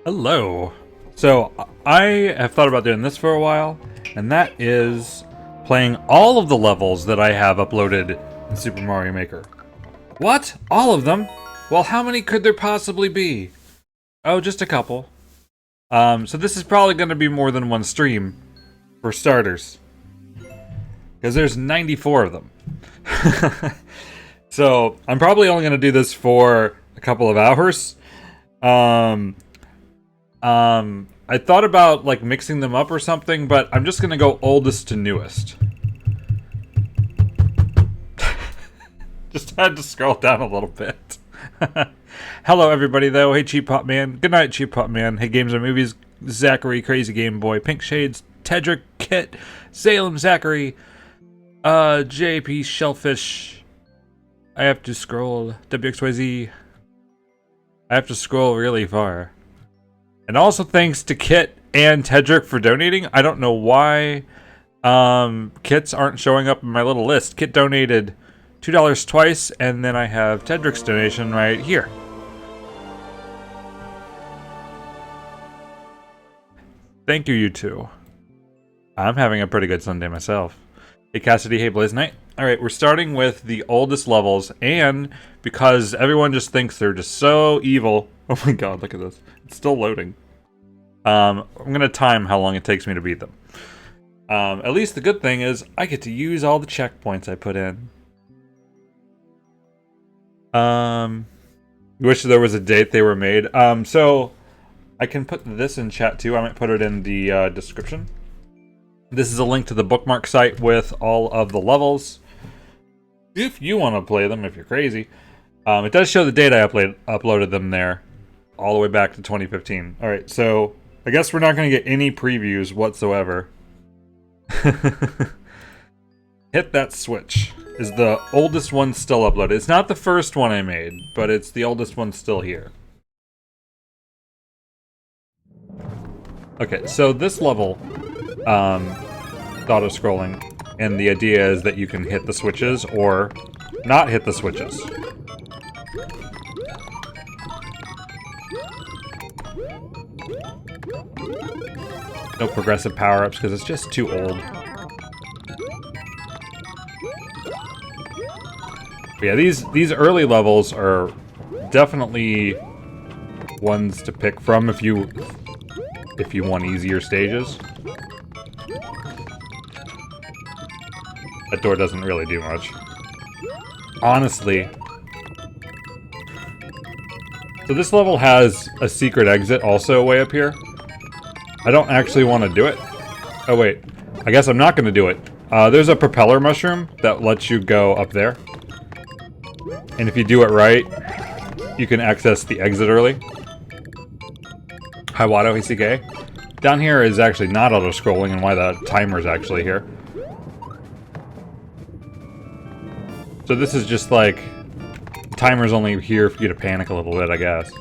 Hello. So I have thought about doing this for a while, and that is playing all of the levels that I have uploaded in Super Mario Maker. What? All of them? Well, how many could there possibly be? Oh, just a couple. So this is probably going to be more than one stream, for starters. Because there's 94 of them. So I'm probably only going to do this for a couple of hours. I thought about like mixing them up or something, but I'm just gonna go oldest to newest. Just had to scroll down a little bit. Hello everybody though. Hey Cheap Pop Man. Good night Cheap Pop Man. Hey Games and Movies. Zachary, Crazy Game Boy, Pink Shades, Tedrick, Kit, Salem, Zachary, JP, Shellfish. I have to scroll. WXYZ. I have to scroll really far. And also thanks to Kit and Tedrick for donating. I don't know why Kits aren't showing up in my little list. Kit donated $2 twice, and then I have Tedrick's donation right here. Thank you, you two. I'm having a pretty good Sunday myself. Hey Cassidy, hey Blaze Knight. Alright, we're starting with the oldest levels, and because everyone just thinks they're just so evil. Oh my god, look at this. It's still loading. I'm gonna time how long it takes me to beat them. At least the good thing is I get to use all the checkpoints I put in. Wish there was a date they were made. So I can put this in chat too. I might put it in the description. This is a link to the bookmark site with all of the levels. If you want to play them, if you're crazy. It does show the date I uploaded them there. All the way back to 2015. Alright, so I guess we're not going to get any previews whatsoever. Hit That Switch is the oldest one still uploaded. It's not the first one I made, but it's the oldest one still here. Okay, so this level, auto-scrolling, and the idea is that you can hit the switches or not hit the switches. No progressive power-ups because it's just too old. But yeah, these early levels are definitely ones to pick from if you want easier stages. That door doesn't really do much. Honestly. So this level has a secret exit also way up here. I don't actually want to do it. Oh wait, I guess I'm not going to do it. There's a propeller mushroom that lets you go up there. And if you do it right, you can access the exit early. Hi Watto, HCK. Down here is actually not auto-scrolling and why the timer's actually here. So this is just like, the timer's only here for you to panic a little bit, I guess.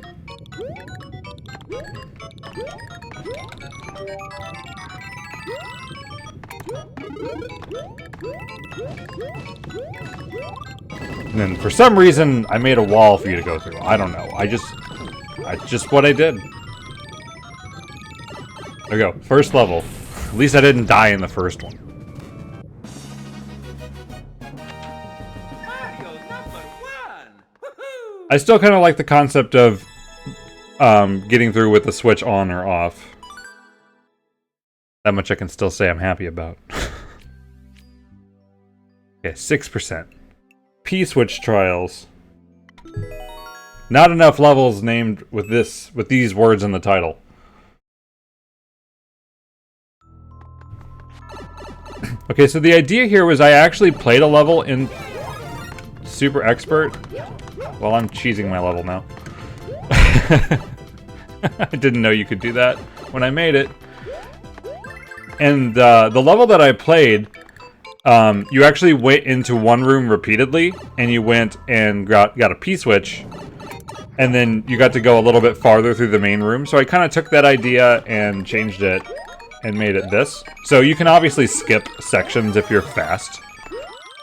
And then for some reason, I made a wall for you to go through. I don't know. That's just what I did. There we go. First level. At least I didn't die in the first one. I still kind of like the concept of getting through with the switch on or off. That much I can still say I'm happy about. Okay, 6%. P-switch trials. Not enough levels named with these words in the title. Okay, so the idea here was I actually played a level in Super Expert. Well, I'm cheesing my level now. I didn't know you could do that when I made it. And the level that I played, you actually went into one room repeatedly, and you went and got a P-switch, and then you got to go a little bit farther through the main room. So I kind of took that idea and changed it and made it this. So you can obviously skip sections if you're fast,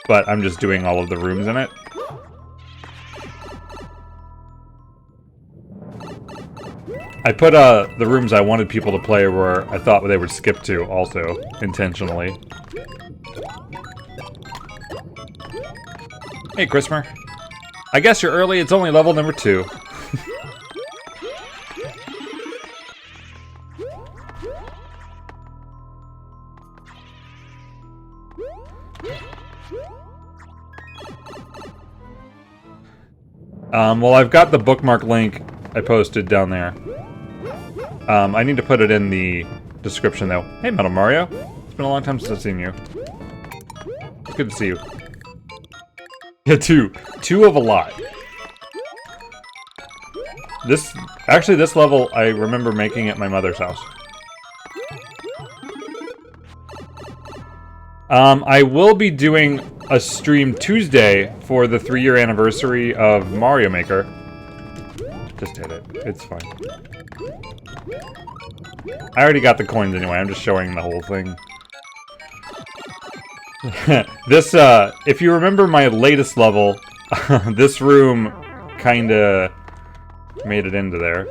but I'm just doing all of the rooms in it. I put the rooms I wanted people to play where I thought they would skip to also, intentionally. Hey, Christmer. I guess you're early, it's only level number 2. Well, I've got the bookmark link I posted down there. I need to put it in the description, though. Hey, Metal Mario. It's been a long time since I've seen you. It's good to see you. Yeah, 2. 2 of a lot. Actually, this level, I remember making at my mother's house. I will be doing a stream Tuesday for the 3-year anniversary of Mario Maker. Just hit it. It's fine. I already got the coins anyway. I'm just showing the whole thing. This, if you remember my latest level, this room kinda made it into there.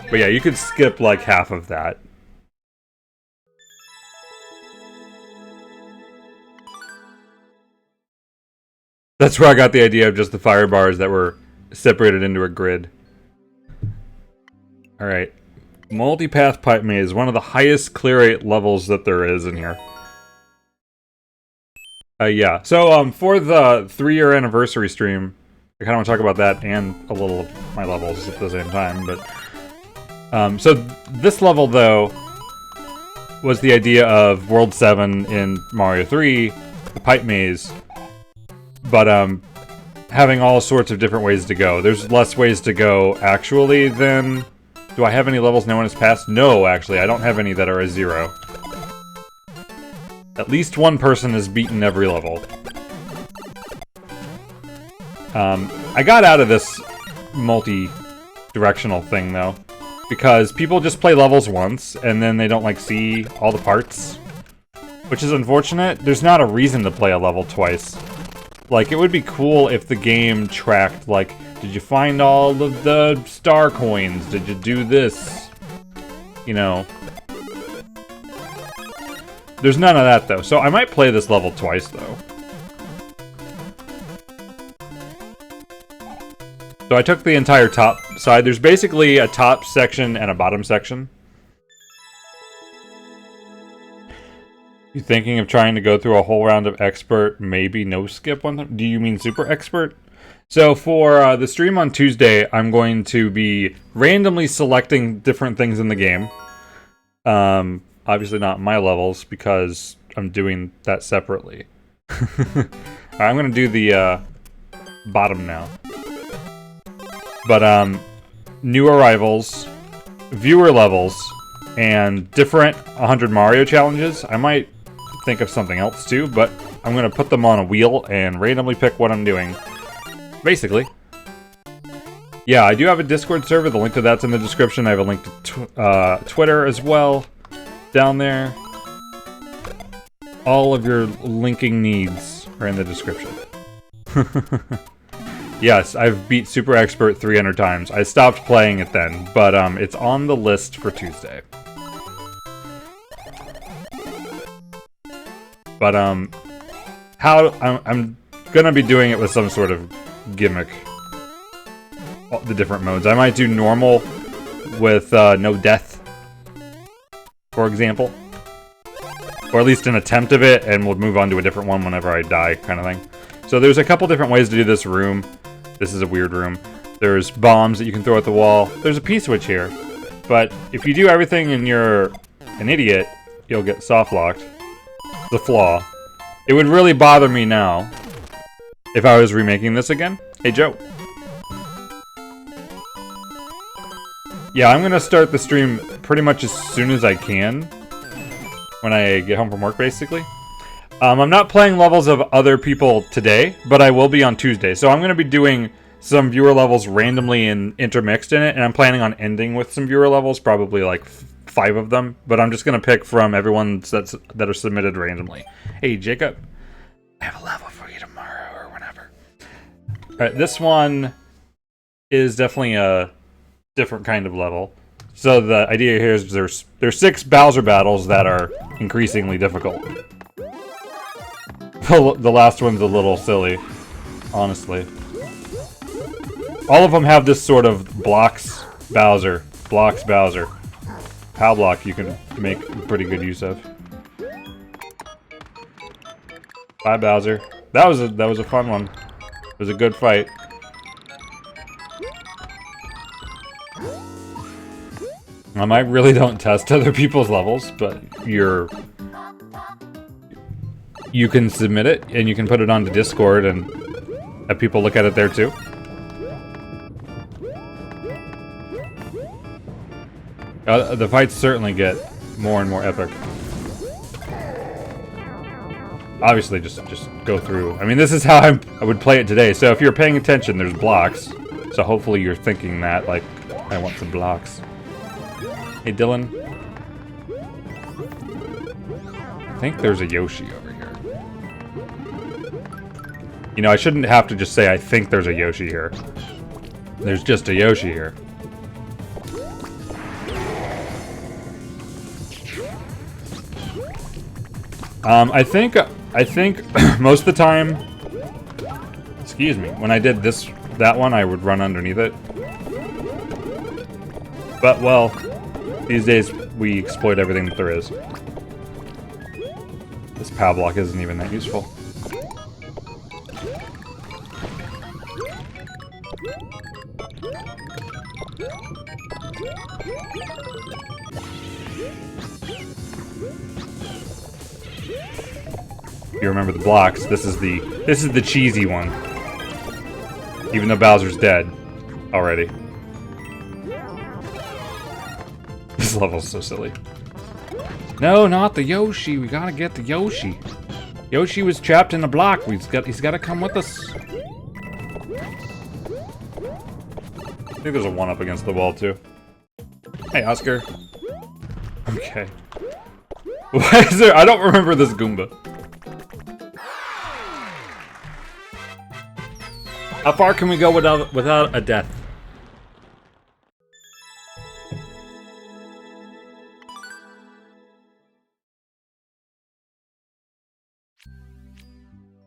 But yeah, you could skip like half of that. That's where I got the idea of just the fire bars that were separated into a grid. Alright. Multipath Pipe Maze, one of the highest clear rate levels that there is in here. Yeah. So, for the 3-year anniversary stream, I kind of want to talk about that and a little of my levels at the same time, but... so, this level, though, was the idea of World 7 in Mario 3, the Pipe Maze, but, having all sorts of different ways to go. There's less ways to go, actually, than... Do I have any levels no one has passed? No, actually, I don't have any that are a 0. At least one person has beaten every level. I got out of this multi-directional thing, though, because people just play levels once, and then they don't, like, see all the parts, which is unfortunate. There's not a reason to play a level twice. Like, it would be cool if the game tracked, like, did you find all of the star coins? Did you do this? You know. There's none of that, though. So I might play this level twice, though. So I took the entire top side. There's basically a top section and a bottom section. You thinking of trying to go through a whole round of expert, maybe no skip one? Do you mean super expert? So for the stream on Tuesday, I'm going to be randomly selecting different things in the game. Obviously not my levels, because I'm doing that separately. Alright, I'm going to do the bottom now. But new arrivals, viewer levels, and different 100 Mario challenges. I might think of something else too, but I'm going to put them on a wheel and randomly pick what I'm doing. Basically. Yeah, I do have a Discord server. The link to that's in the description. I have a link to Twitter as well down there. All of your linking needs are in the description. Yes, I've beat Super Expert 300 times. I stopped playing it then, but it's on the list for Tuesday. But I'm gonna be doing it with some sort of gimmick. The different modes. I might do normal with no death, for example. Or at least an attempt of it, and we'll move on to a different one whenever I die, kind of thing. So there's a couple different ways to do this room. This is a weird room. There's bombs that you can throw at the wall. There's a P-switch here. But if you do everything and you're an idiot, you'll get soft-locked. The flaw. It would really bother me now if I was remaking this again. Hey, Joe. Yeah, I'm gonna start the stream pretty much as soon as I can. When I get home from work, basically. I'm not playing levels of other people today, but I will be on Tuesday. So I'm going to be doing some viewer levels randomly and intermixed in it, and I'm planning on ending with some viewer levels, probably like 5 of them. But I'm just going to pick from everyone that are submitted randomly. Hey, Jacob, I have a level for you tomorrow or whenever. Alright, this one is definitely a different kind of level. So the idea here is there's 6 Bowser battles that are increasingly difficult. The last one's a little silly, honestly. All of them have this sort of blocks Bowser. POW block you can make pretty good use of. Bye, Bowser. That was a fun one. It was a good fight. I really don't test other people's levels, but you can submit it and you can put it onto Discord and have people look at it there too. The fights certainly get more and more epic. Obviously, just go through. I mean, this is how I would play it today. So if you're paying attention, there's blocks. So hopefully you're thinking that, like, I want some blocks. Hey, Dylan. I think there's a Yoshi over here. You know, I shouldn't have to just say I think there's a Yoshi here. There's just a Yoshi here. I think most of the time, excuse me, when I did that one, I would run underneath it. But, well, these days we exploit everything that there is. This POW block isn't even that useful. You remember the blocks, this is the cheesy one. Even though Bowser's dead already. This level's so silly. No, not the Yoshi. We gotta get the Yoshi. Yoshi was trapped in a block. He's gotta come with us. I think there's a 1-up against the wall too. Hey, Oscar. Okay. Why is there? I don't remember this Goomba. How far can we go without a death?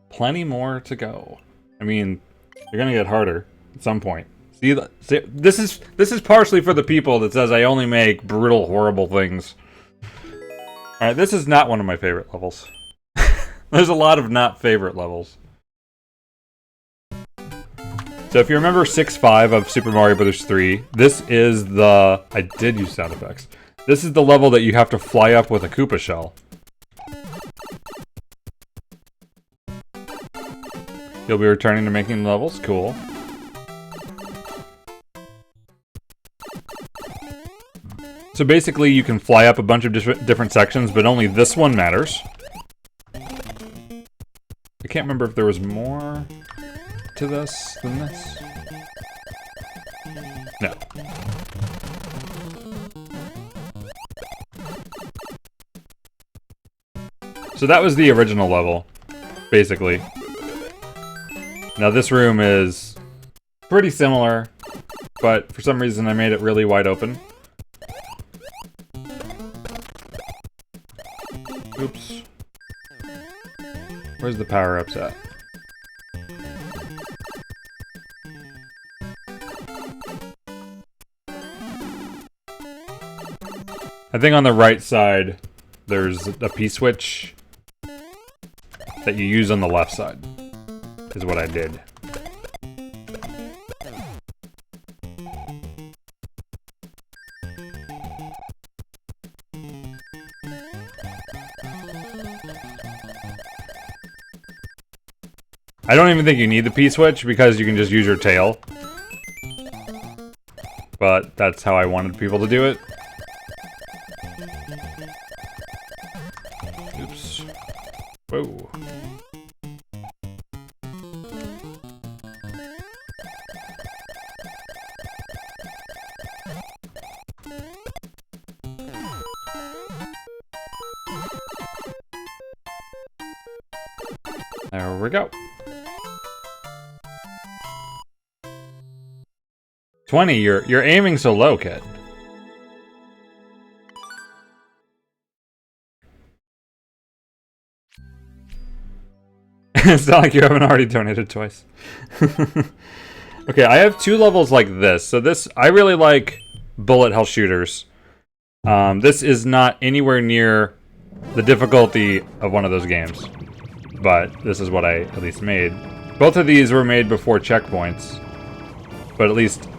Plenty more to go. I mean, you're gonna get harder at some point. See, this is partially for the people that says I only make brutal, horrible things. All right, this is not one of my favorite levels. There's a lot of not favorite levels. So if you remember 6-5 of Super Mario Bros. 3, this is the... I did use sound effects. This is the level that you have to fly up with a Koopa shell. You'll be returning to making levels? Cool. So basically you can fly up a bunch of different sections, but only this one matters. I can't remember if there was more to this than this. No. So that was the original level, basically. Now this room is pretty similar, but for some reason I made it really wide open. Oops. Where's the power-ups at? I think on the right side, there's a P-switch that you use on the left side, is what I did. I don't even think you need the P-switch because you can just use your tail. But that's how I wanted people to do it. Oops. Whoa. There we go. 20, you're aiming so low, kid. It's not like you haven't already donated twice. Okay, I have 2 levels like this. So this, I really like bullet hell shooters. This is not anywhere near the difficulty of one of those games. But this is what I at least made. Both of these were made before checkpoints. But at least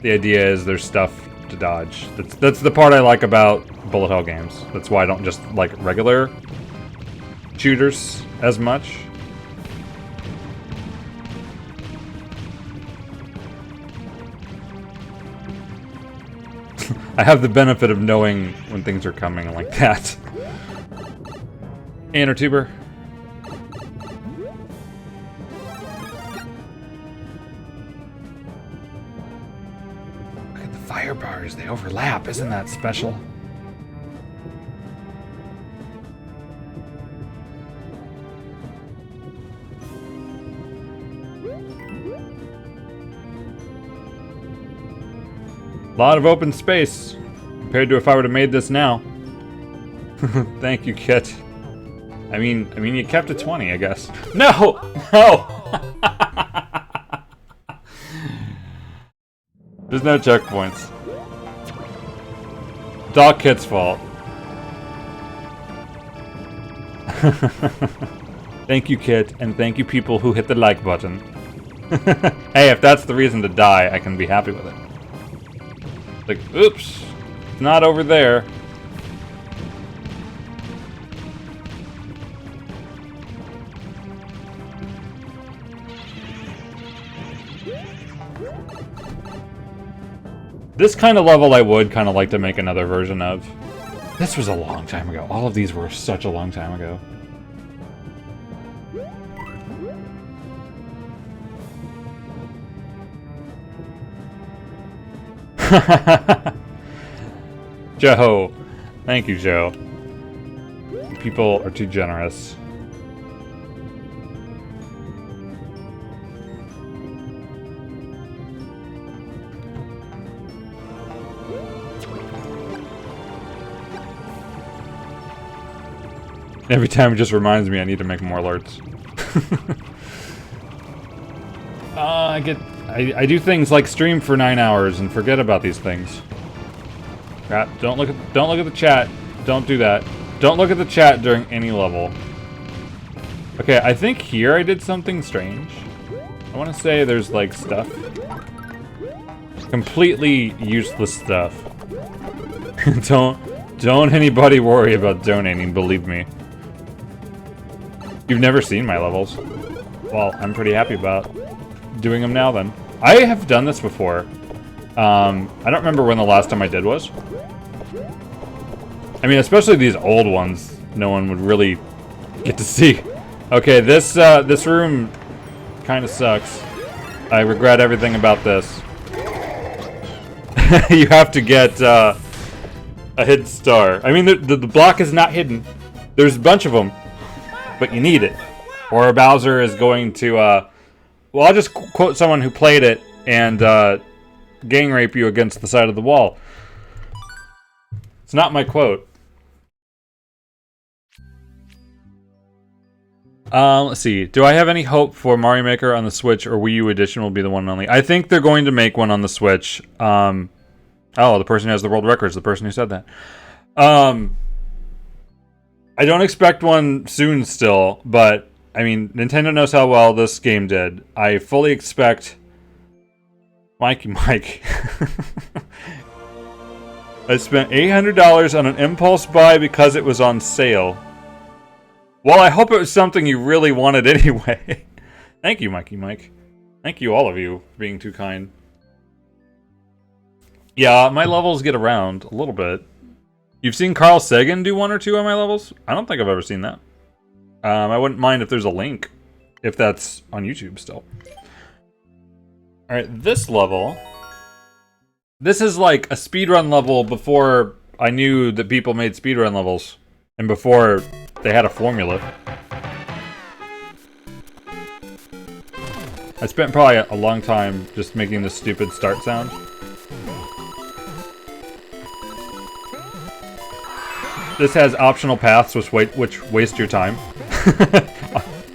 the idea is there's stuff to dodge. That's the part I like about bullet hell games. That's why I don't just like regular shooters as much. I have the benefit of knowing when things are coming like that. Inner tuber. Look at the fire bars, they overlap. Isn't that special? A lot of open space compared to if I would have made this now. Thank you, Kit. I mean, you kept it 20, I guess. No, no. There's no checkpoints. It's all Kit's fault. Thank you, Kit, and thank you, people who hit the like button. Hey, if that's the reason to die, I can be happy with it. Like, oops, it's not over there. This kind of level I would kind of like to make another version of. This was a long time ago. All of these were such a long time ago. Joe. Thank you, Joe. People are too generous. Every time it just reminds me I need to make more alerts. I do things like stream for 9 hours and forget about these things. Crap, don't look at the chat. Don't do that. Don't look at the chat during any level. Okay, I think here I did something strange. I want to say there's like stuff. Completely useless stuff. Don't anybody worry about donating, believe me. You've never seen my levels. Well, I'm pretty happy about doing them now then. I have done this before. I don't remember when the last time I did was. I mean, especially these old ones, no one would really get to see. Okay, this room kind of sucks. I regret everything about this. You have to get a hidden star. I mean, the block is not hidden. There's a bunch of them, but you need it. Or Bowser is going to, well, I'll just quote someone who played it and gang rape you against the side of the wall. It's not my quote. Let's see. Do I have any hope for Mario Maker on the Switch or Wii U edition will be the one and only? I think they're going to make one on the Switch. Oh, the person who has the world record is the person who said that. I don't expect one soon still, but I mean, Nintendo knows how well this game did. I fully expect... Mikey Mike. I spent $800 on an impulse buy because it was on sale. Well, I hope it was something you really wanted anyway. Thank you, Mikey Mike. Thank you, all of you, for being too kind. Yeah, my levels get around a little bit. You've seen Carl Sagan do 1 or 2 on my levels? I don't think I've ever seen that. I wouldn't mind if there's a link, if that's on YouTube still. Alright, this level... This is like a speedrun level before I knew that people made speedrun levels. And before they had a formula. I spent probably a long time just making this stupid start sound. This has optional paths which waste your time.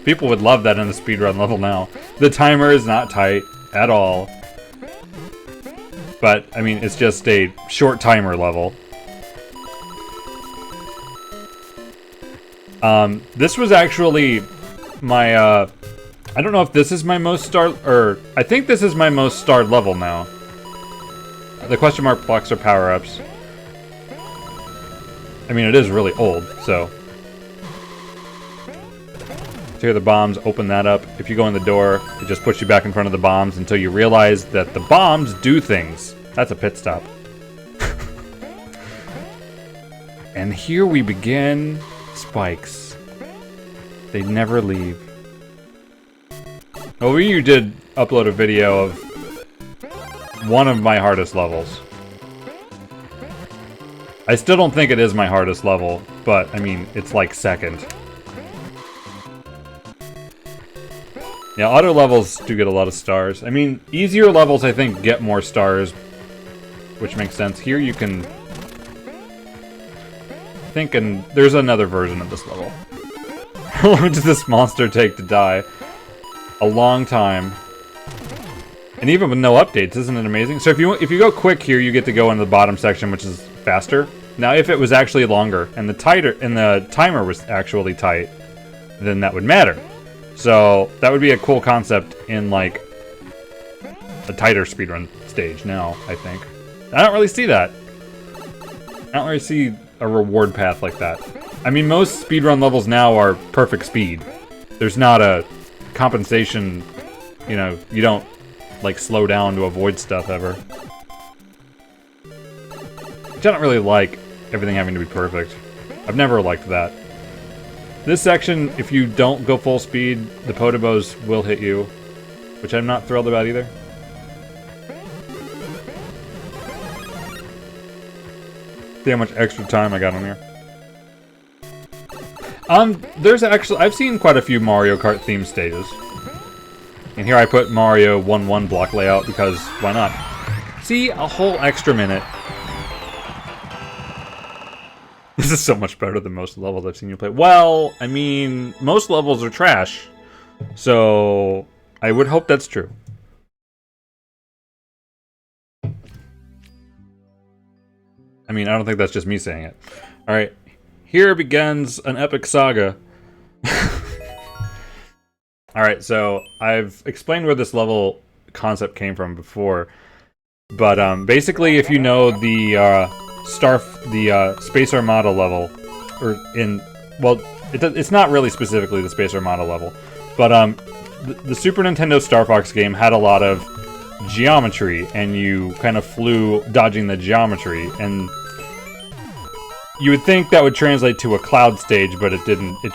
People would love that in a speedrun level now. The timer is not tight at all. But, I mean, it's just a short timer level. This was actually my, I don't know if this is my most starred, or I think this is my most starred level now. The question mark blocks are power-ups. I mean, it is really old, so. Here the bombs, open that up. If you go in the door, it just puts you back in front of the bombs until you realize that the bombs do things. That's a pit stop. And here we begin spikes. They never leave. Over you did upload a video of one of my hardest levels. I still don't think it is my hardest level, but I mean, it's like second. Yeah, auto levels do get a lot of stars. I mean, easier levels I think get more stars, which makes sense. Here you can think, and there's another version of this level. How long does this monster take to die? A long time. And even with no updates, isn't it amazing? So if you go quick here, you get to go into the bottom section, which is faster. Now, if it was actually longer and the timer was actually tight, then that would matter. So that would be a cool concept in like a tighter speedrun stage now, I think. I don't really see that. I don't really see a reward path like that. I mean, most speedrun levels now are perfect speed. There's not a compensation, you know, you don't like slow down to avoid stuff ever. Which I don't really like everything having to be perfect. I've never liked that. This section, if you don't go full speed, the Potobos will hit you, which I'm not thrilled about either. See how much extra time I got on here. There's actually, I've seen quite a few Mario Kart themed stages. And here I put Mario 1-1 block layout because why not? See, a whole extra minute. This is so much better than most levels I've seen you play. Well, I mean, most levels are trash. So, I would hope that's true. I mean, I don't think that's just me saying it. Alright, here begins an epic saga. Alright, so I've explained where this level concept came from before. But basically, if you know the Space Armada level, or well, it's not really specifically the Space Armada level, but the Super Nintendo Starfox game had a lot of geometry, and you kind of flew dodging the geometry, and you would think that would translate to a cloud stage, but it didn't. It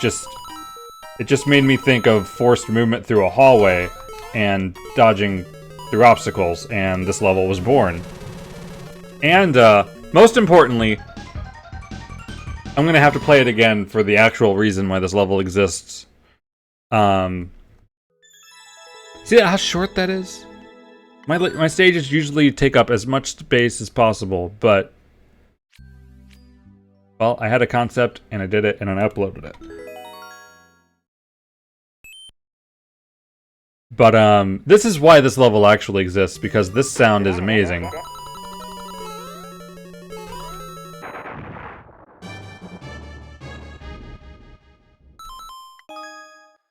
just made me think of forced movement through a hallway and dodging through obstacles, and this level was born. And most importantly, I'm gonna have to play it again for the actual reason why this level exists. See how short that is? My stages usually take up as much space as possible, but well, I had a concept and I did it and I uploaded it. But this is why this level actually exists, because this sound is amazing.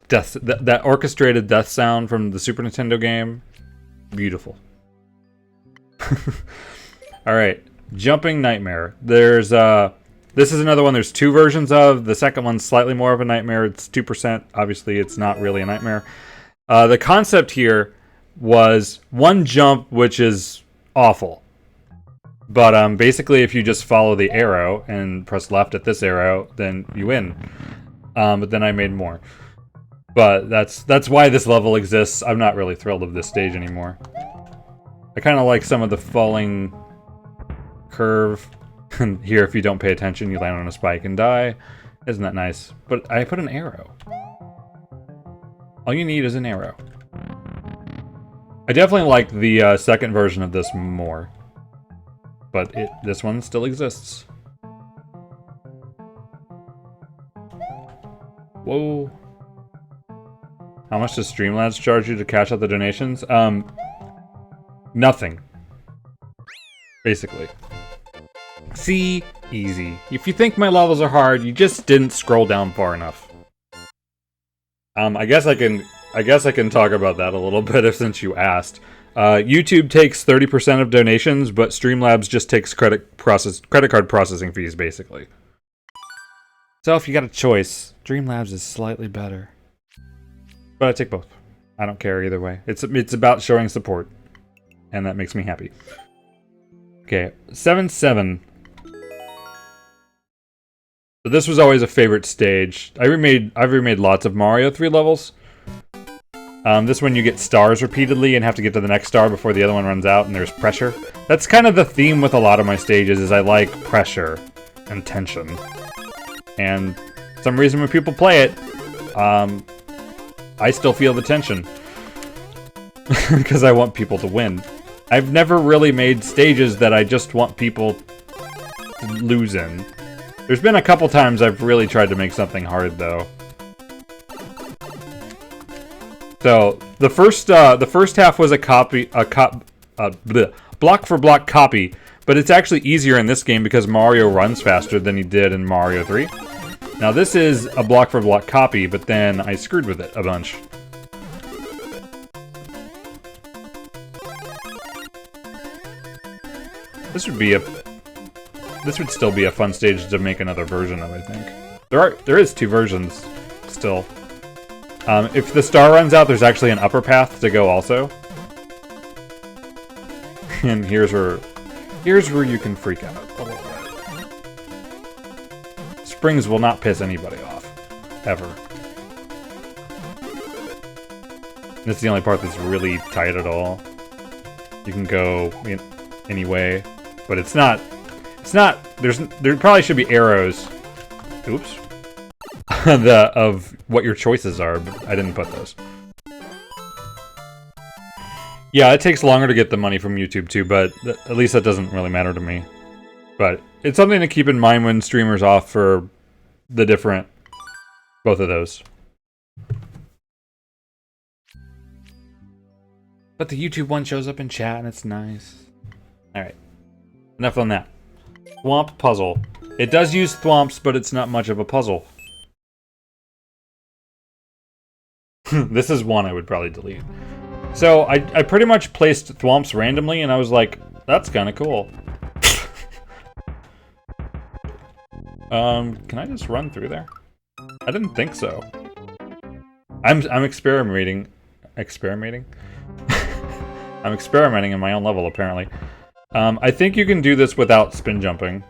That orchestrated death sound from the Super Nintendo game, beautiful. Alright, Jumping Nightmare. There's this is another one there's two versions of. The second one's slightly more of a nightmare. It's 2%. Obviously, it's not really a nightmare. The concept here was one jump, which is awful. But basically, if you just follow the arrow and press left at this arrow, then you win. But then I made more. But that's why this level exists. I'm not really thrilled with this stage anymore. I kind of like some of the falling curve. Here, if you don't pay attention, you land on a spike and die. Isn't that nice? But I put an arrow. All you need is an arrow. I definitely like the second version of this more. But this one still exists. Whoa. How much does Streamlabs charge you to cash out the donations? Nothing. Basically. See? Easy. If you think my levels are hard, you just didn't scroll down far enough. I guess I can talk about that a little bit since you asked. YouTube takes 30% of donations, but Streamlabs just takes credit card processing fees, basically. So if you got a choice, Streamlabs is slightly better. But I take both. I don't care either way. It's about showing support, and that makes me happy. Okay, 7-7. So this was always a favorite stage. I've remade lots of Mario 3 levels. This one you get stars repeatedly and have to get to the next star before the other one runs out, and there's pressure. That's kind of the theme with a lot of my stages, is I like pressure and tension. And for some reason when people play it, I still feel the tension. Because I want people to win. I've never really made stages that I just want people to lose in. There's been a couple times I've really tried to make something hard, though. So the first half was a block for block copy, but it's actually easier in this game because Mario runs faster than he did in Mario 3. Now this is a block for block copy, but then I screwed with it a bunch. This would still be a fun stage to make another version of, I think. There is 2 versions still. If the star runs out, there's actually an upper path to go also. And here's where you can freak out a little bit. Springs will not piss anybody off. Ever. This is the only part that's really tight at all. You can go any way. But it's not, there probably should be arrows. Oops. Of what your choices are, but I didn't put those. Yeah, it takes longer to get the money from YouTube too, but at least that doesn't really matter to me. But it's something to keep in mind when streamers offer the different, both of those. But the YouTube one shows up in chat and it's nice. Alright. Enough on that. Thwomp puzzle. It does use thwomps, but it's not much of a puzzle. This is one I would probably delete. So, I pretty much placed thwomps randomly, and I was like, that's kind of cool. Can I just run through there? I didn't think so. I'm experimenting. Experimenting? I'm experimenting in my own level, apparently. I think you can do this without spin jumping.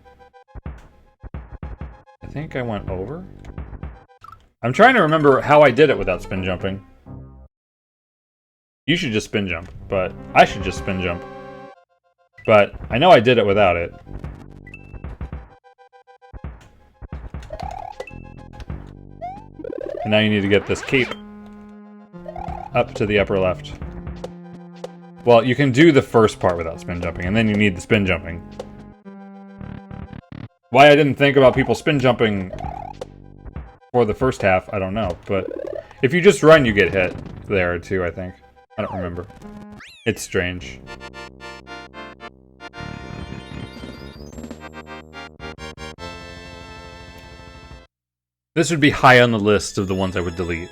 I think I went over. I'm trying to remember how I did it without spin jumping. You should just spin jump, but I should just spin jump. But I know I did it without it. And now you need to get this cape up to the upper left. Well, you can do the first part without spin jumping, and then you need the spin jumping. Why I didn't think about people spin jumping for the first half, I don't know. But if you just run, you get hit there too, I think. I don't remember. It's strange. This would be high on the list of the ones I would delete.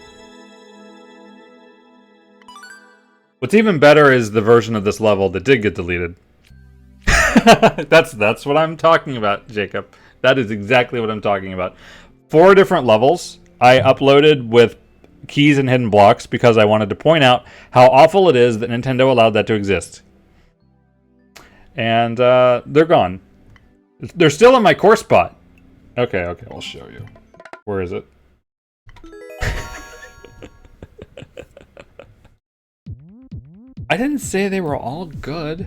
What's even better is the version of this level that did get deleted. That's what I'm talking about, Jacob. That is exactly what I'm talking about. 4 different levels I uploaded with keys and hidden blocks because I wanted to point out how awful it is that Nintendo allowed that to exist. And they're gone. They're still in my core spot. Okay, I'll show you. Where is it? I didn't say they were all good.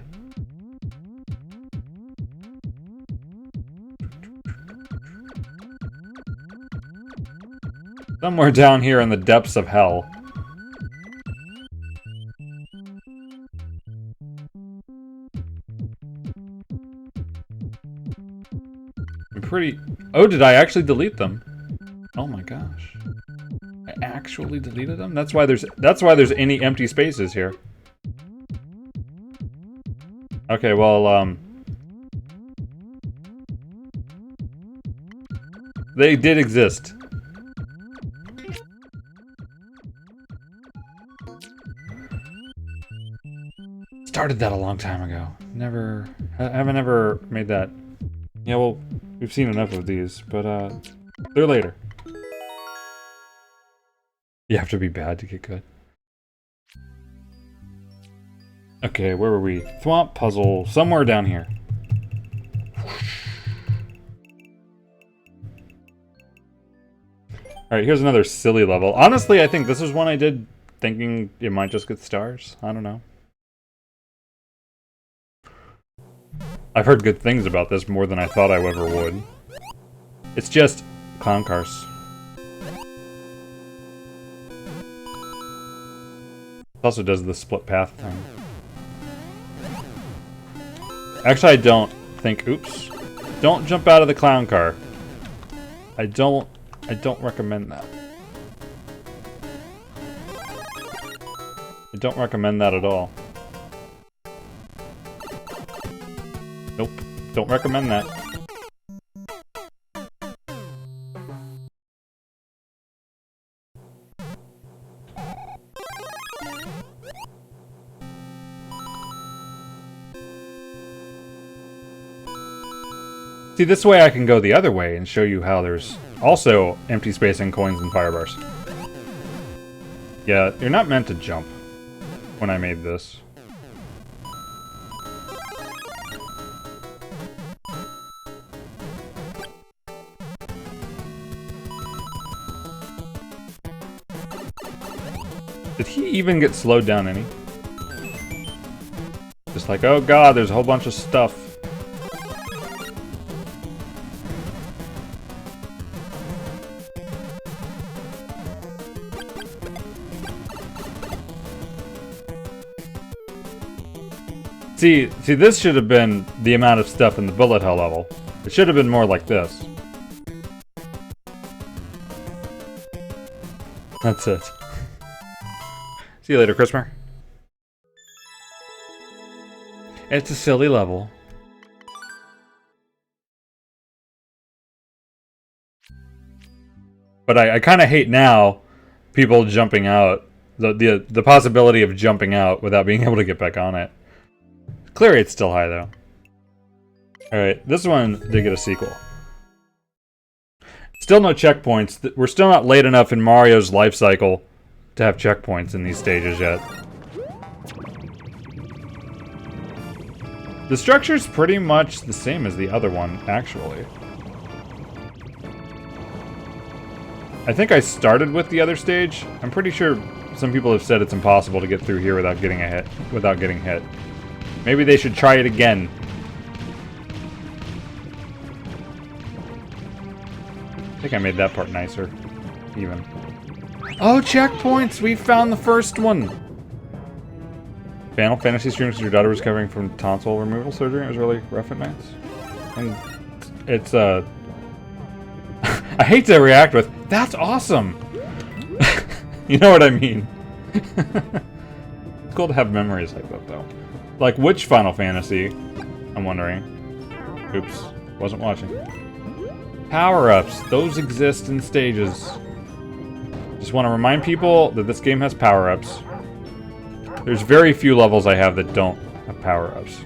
Somewhere down here in the depths of hell. I'm pretty... Oh, did I actually delete them? Oh my gosh. I actually deleted them? That's why there's any empty spaces here. Okay, well, they did exist. Started that a long time ago. I haven't ever made that. Yeah, well, we've seen enough of these, but, they're later. You have to be bad to get good. Okay, where were we? Thwomp puzzle, somewhere down here. Alright, here's another silly level. Honestly, I think this is one I did thinking it might just get stars. I don't know. I've heard good things about this, more than I thought I ever would. It's just clown cars. It also does the split path thing. Actually, I don't think... Oops. Don't jump out of the clown car. I don't recommend that. I don't recommend that at all. Nope. Don't recommend that. See, this way I can go the other way and show you how there's also empty space and coins and fire bars. Yeah, you're not meant to jump when I made this. Did he even get slowed down any? Just like, oh god, there's a whole bunch of stuff. See, this should have been the amount of stuff in the bullet hell level. It should have been more like this. That's it. See you later, Christopher. It's a silly level. But I kind of hate now people jumping out. The possibility of jumping out without being able to get back on it. Clear rate's still high, though. Alright, this one did get a sequel. Still no checkpoints. We're still not late enough in Mario's life cycle to have checkpoints in these stages yet. The structure's pretty much the same as the other one, actually. I think I started with the other stage. I'm pretty sure some people have said it's impossible to get through here without getting hit. Maybe they should try it again. I think I made that part nicer, even. Oh, checkpoints! We found the first one! Final Fantasy streams your daughter was recovering from tonsil removal surgery. It was really rough at nights. And it's, I hate to react with, that's awesome! You know what I mean? It's cool to have memories like that, though. Like, which Final Fantasy? I'm wondering. Oops. Wasn't watching. Power-ups. Those exist in stages. Just want to remind people that this game has power-ups. There's very few levels I have that don't have power-ups.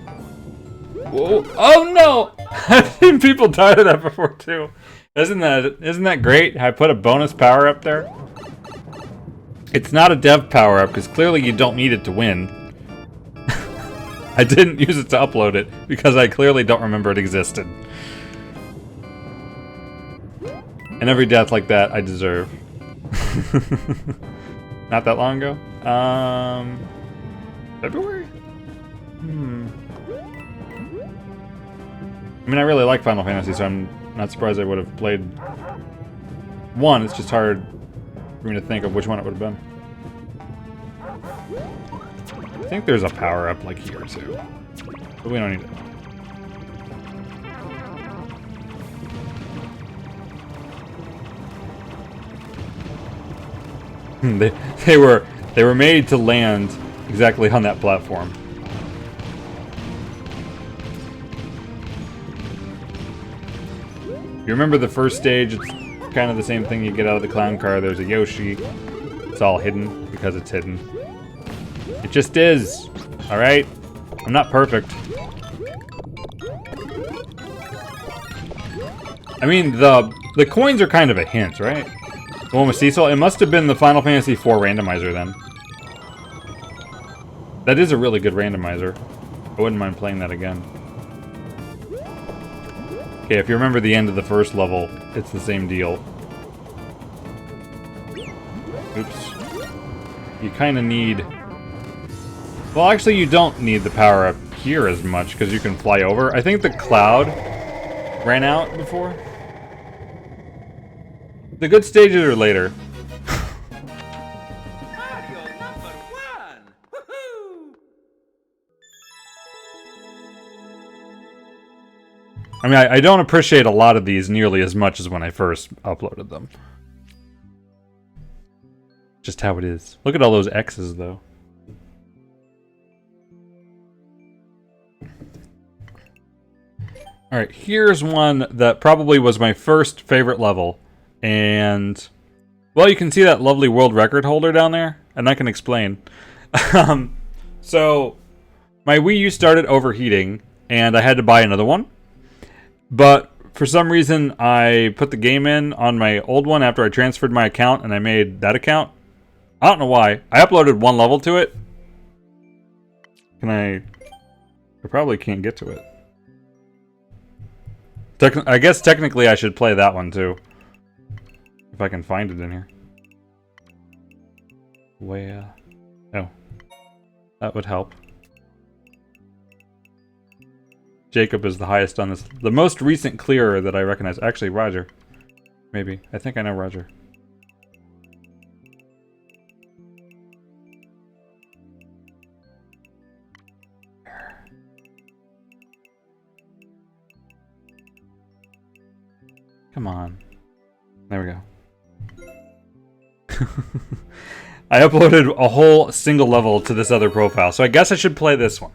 Whoa. Oh, no! I've seen people die to that before, too. Isn't that great? I put a bonus power-up there. It's not a dev power-up, because clearly you don't need it to win. I didn't use it to upload it, because I clearly don't remember it existed. And every death like that, I deserve. Not that long ago? February? I mean, I really like Final Fantasy, so I'm not surprised I would have played one. It's just hard for me to think of which one it would have been. I think there's a power-up like here, too. But we don't need it. they were made to land exactly on that platform. You remember the first stage? It's kind of the same thing you get out of the clown car. There's a Yoshi. It's all hidden because it's hidden. It just is. All right. I'm not perfect. I mean, the coins are kind of a hint, right? The one with Cecil? It must have been the Final Fantasy IV randomizer then. That is a really good randomizer. I wouldn't mind playing that again. Okay, if you remember the end of the first level, it's the same deal. Oops. You kind of need... Well, actually, you don't need the power up here as much, because you can fly over. I think the cloud ran out before. The good stages are later. Mario #1! Woohoo! I mean, I don't appreciate a lot of these nearly as much as when I first uploaded them. Just how it is. Look at all those X's, though. Alright, here's one that probably was my first favorite level. And, well, you can see that lovely world record holder down there. And I can explain. So, my Wii U started overheating, and I had to buy another one. But for some reason, I put the game in on my old one after I transferred my account, and I made that account. I don't know why. I uploaded one level to it. I probably can't get to it. I guess technically I should play that one too. If I can find it in here. Where? Oh. That would help. Jacob is the highest on this. The most recent clearer that I recognize. Actually, Roger. Maybe. I think I know Roger. Come on. There we go. I uploaded a whole single level to this other profile, so I guess I should play this one.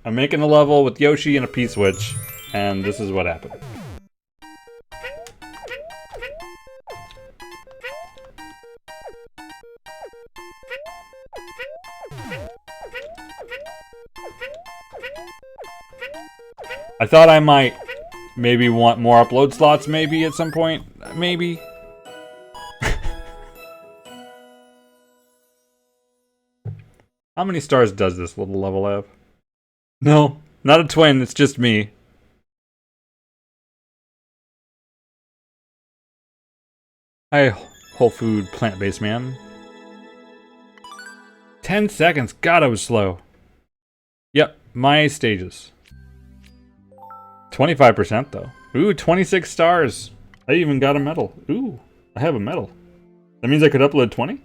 I'm making a level with Yoshi and a P-switch, and this is what happened. I thought I might maybe want more upload slots maybe at some point. Maybe. How many stars does this little level have? No, not a twin, it's just me. Hi, whole food, plant-based man. 10 seconds, God, I was slow. Yep, my stages. 25% though. Ooh, 26 stars. I even got a medal. Ooh, I have a medal. That means I could upload 20?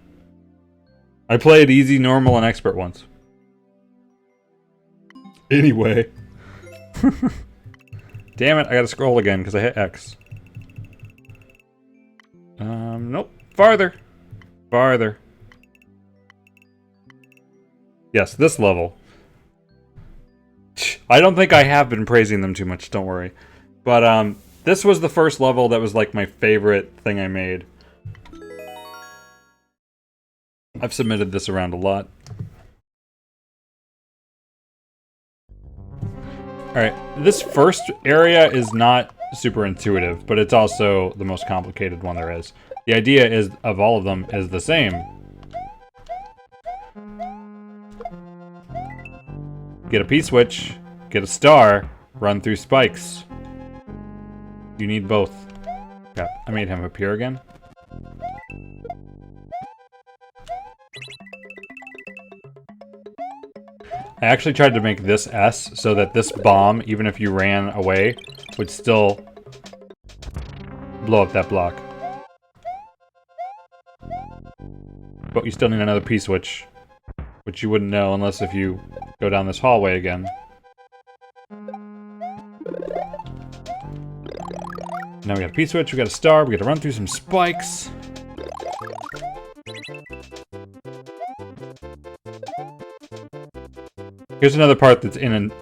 I played easy, normal, and expert once. Anyway. Damn it, I gotta scroll again because I hit X. Nope. Farther. Farther. Yes, this level. I don't think I have been praising them too much, don't worry. But, this was the first level that was, like, my favorite thing I made. I've submitted this around a lot. Alright, this first area is not super intuitive, but it's also the most complicated one there is. The idea is of all of them is the same. Get a P-switch, get a star, run through spikes. You need both. Crap, I made him appear again. I actually tried to make this S so that this bomb, even if you ran away, would still blow up that block. But you still need another P-switch, which you wouldn't know unless if you go down this hallway again. Now we got a P-switch, we got a star, we got to run through some spikes. Here's another part that's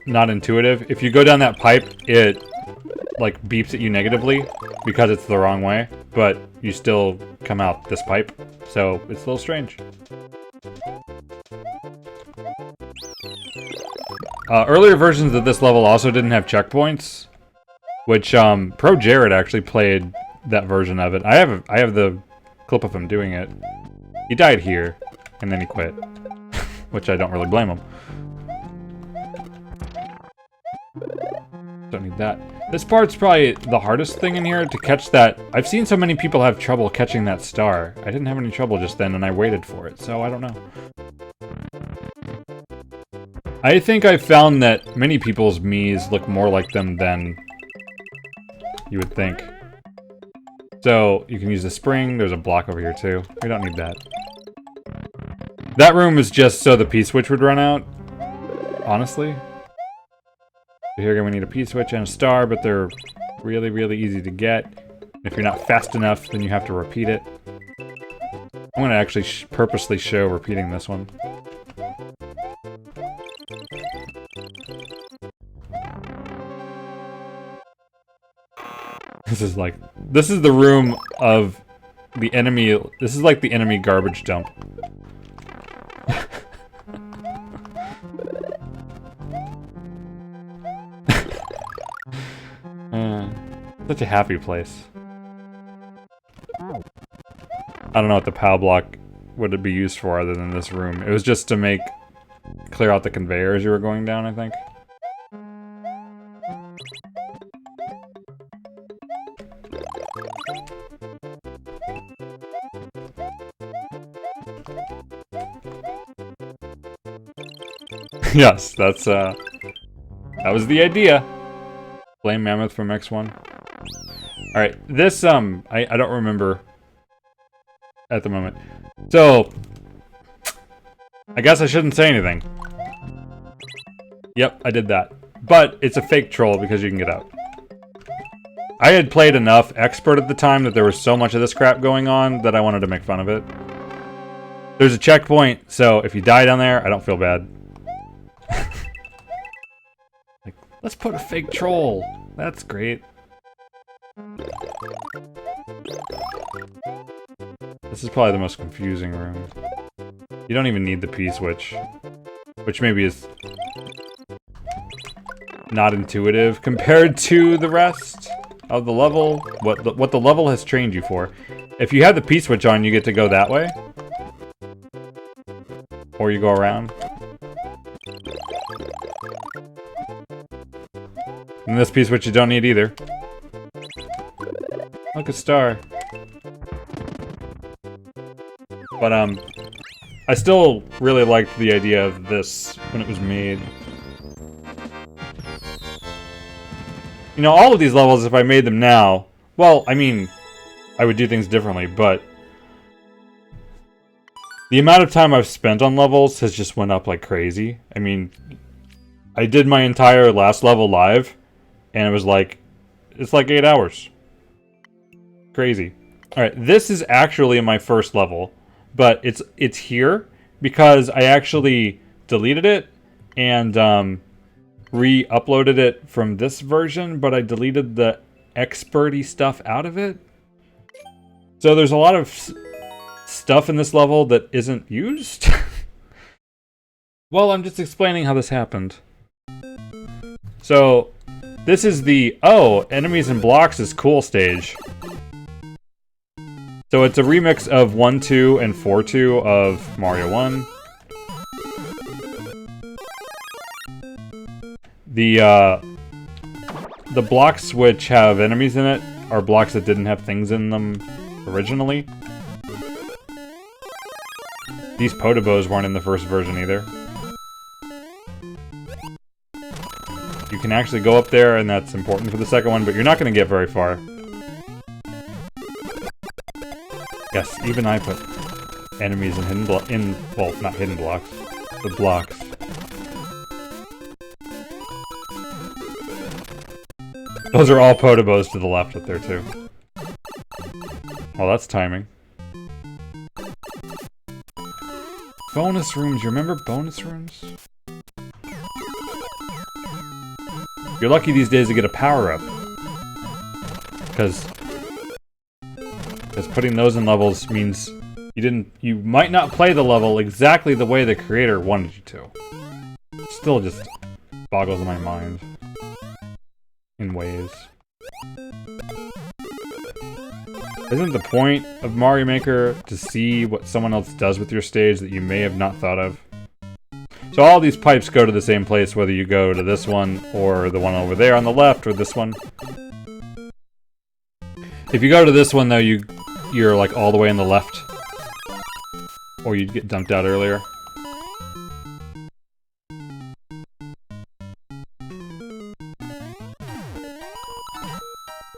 not intuitive. If you go down that pipe, it like beeps at you negatively because it's the wrong way, but you still come out this pipe, so it's a little strange. Earlier versions of this level also didn't have checkpoints, which Pro Jared actually played that version of it. I have the clip of him doing it. He died here, and then he quit, which I don't really blame him. Don't need that. This part's probably the hardest thing in here to catch that. I've seen so many people have trouble catching that star. I didn't have any trouble just then, and I waited for it, so I don't know. I think I've found that many people's Miis look more like them than you would think. So, you can use the spring. There's a block over here, too. We don't need that. That room is just so the P-switch would run out. Honestly. Here again, we need a P-switch and a star, but they're really, really easy to get. If you're not fast enough, then you have to repeat it. I'm going to actually purposely show repeating this one. This is the room of the enemy. This is like the enemy garbage dump. Such a happy place. I don't know what the POW block would be used for other than this room. It was just to clear out the conveyor as you were going down, I think. Yes, that was the idea. Blame Mammoth from X1. Alright, this, I don't remember at the moment. So, I guess I shouldn't say anything. Yep, I did that. But it's a fake troll because you can get out. I had played enough Expert at the time that there was so much of this crap going on that I wanted to make fun of it. There's a checkpoint, so if you die down there, I don't feel bad. Like, let's put a fake troll. That's great. This is probably the most confusing room. You don't even need the P-switch, which maybe is not intuitive compared to the rest of the level. What the level has trained you for. If you have the P-switch on, you get to go that way, or you go around. And this P-switch you don't need either. Look, a star. But, I still really liked the idea of this when it was made. You know, all of these levels, if I made them now, well, I mean, I would do things differently, but the amount of time I've spent on levels has just went up like crazy. I mean, I did my entire last level live, and it was like, it's like 8 hours. Crazy. Alright, this is actually my first level, but it's here because I actually deleted it and re-uploaded it from this version, but I deleted the experty stuff out of it. So there's a lot of stuff in this level that isn't used. Well, I'm just explaining how this happened. So, this is the, enemies and blocks is cool stage. So it's a remix of 1-2 and 4-2 of Mario 1. The blocks which have enemies in it are blocks that didn't have things in them originally. These Potobos weren't in the first version either. You can actually go up there, and that's important for the second one, but you're not going to get very far. Yes, even I put enemies in well, not hidden blocks, the blocks. Those are all Potobos to the left up there, too. Well, that's timing. Bonus rooms. You remember bonus rooms? You're lucky these days to get a power-up. Because putting those in levels means you might not play the level exactly the way the creator wanted you to. Still just boggles my mind. In ways. Isn't the point of Mario Maker to see what someone else does with your stage that you may have not thought of? So all these pipes go to the same place, whether you go to this one, or the one over there on the left, or this one. If you go to this one, though, you're like all the way on the left. Or you'd get dumped out earlier.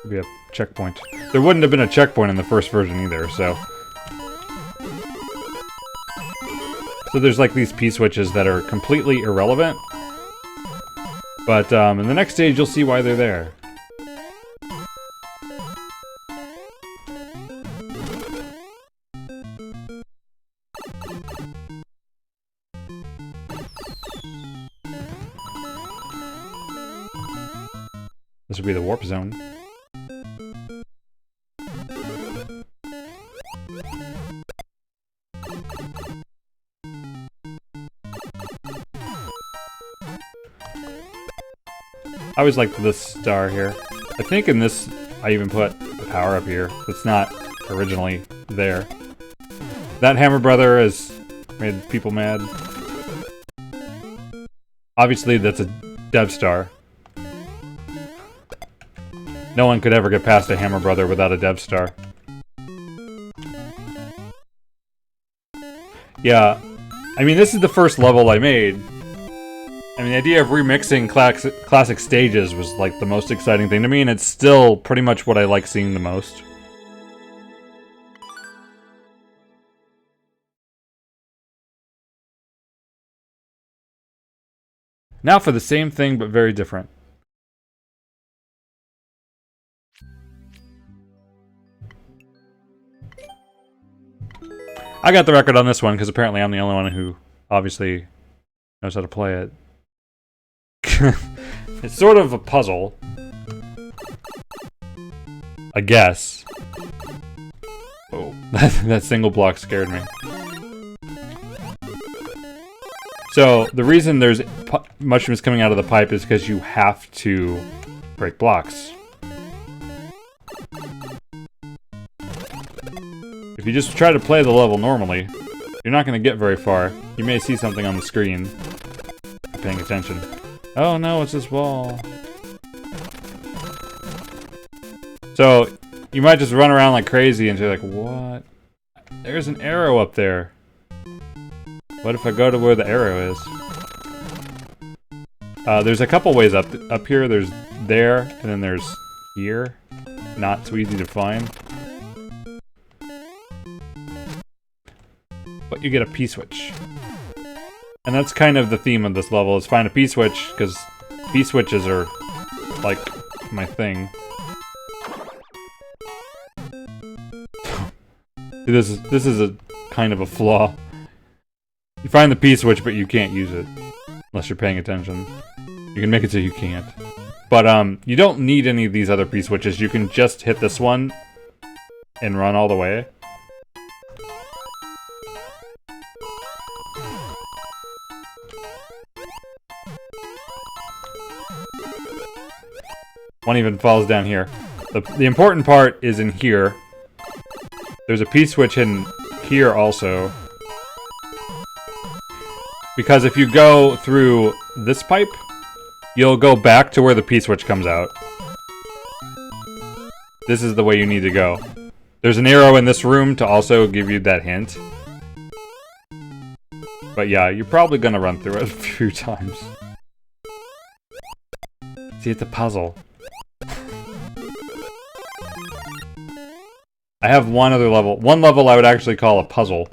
Be a checkpoint. There wouldn't have been a checkpoint in the first version either, so... So there's like these P-switches that are completely irrelevant. But in the next stage you'll see why they're there. This would be the warp zone. I always liked this star here. I think in this, I even put a power up here that's not originally there. That Hammer Brother has made people mad. Obviously, that's a dev star. No one could ever get past a Hammer Brother without a dev star. Yeah, I mean, this is the first level I made. I mean, the idea of remixing classic stages was like the most exciting thing to me, and it's still pretty much what I like seeing the most. Now for the same thing, but very different. I got the record on this one, because apparently I'm the only one who obviously knows how to play it. It's sort of a puzzle. I guess. Oh, that single block scared me. So, the reason there's mushrooms coming out of the pipe is because you have to break blocks. If you just try to play the level normally, you're not going to get very far. You may see something on the screen if you're paying attention. Oh no, it's this wall. So, you might just run around like crazy and you're like, what? There's an arrow up there. What if I go to where the arrow is? There's a couple ways up here. There's there, and then there's here. Not so easy to find. But you get a P-switch. And that's kind of the theme of this level, is find a P-switch, because P-switches are, like, my thing. This is a kind of a flaw. You find the P-switch, but you can't use it. Unless you're paying attention. You can make it so you can't. But, you don't need any of these other P-switches. You can just hit this one and run all the way. One even falls down here. The important part is in here. There's a P-switch hidden here also. Because if you go through this pipe, you'll go back to where the P-switch comes out. This is the way you need to go. There's an arrow in this room to also give you that hint. But yeah, you're probably gonna run through it a few times. See, it's a puzzle. I have one other level. One level I would actually call a puzzle.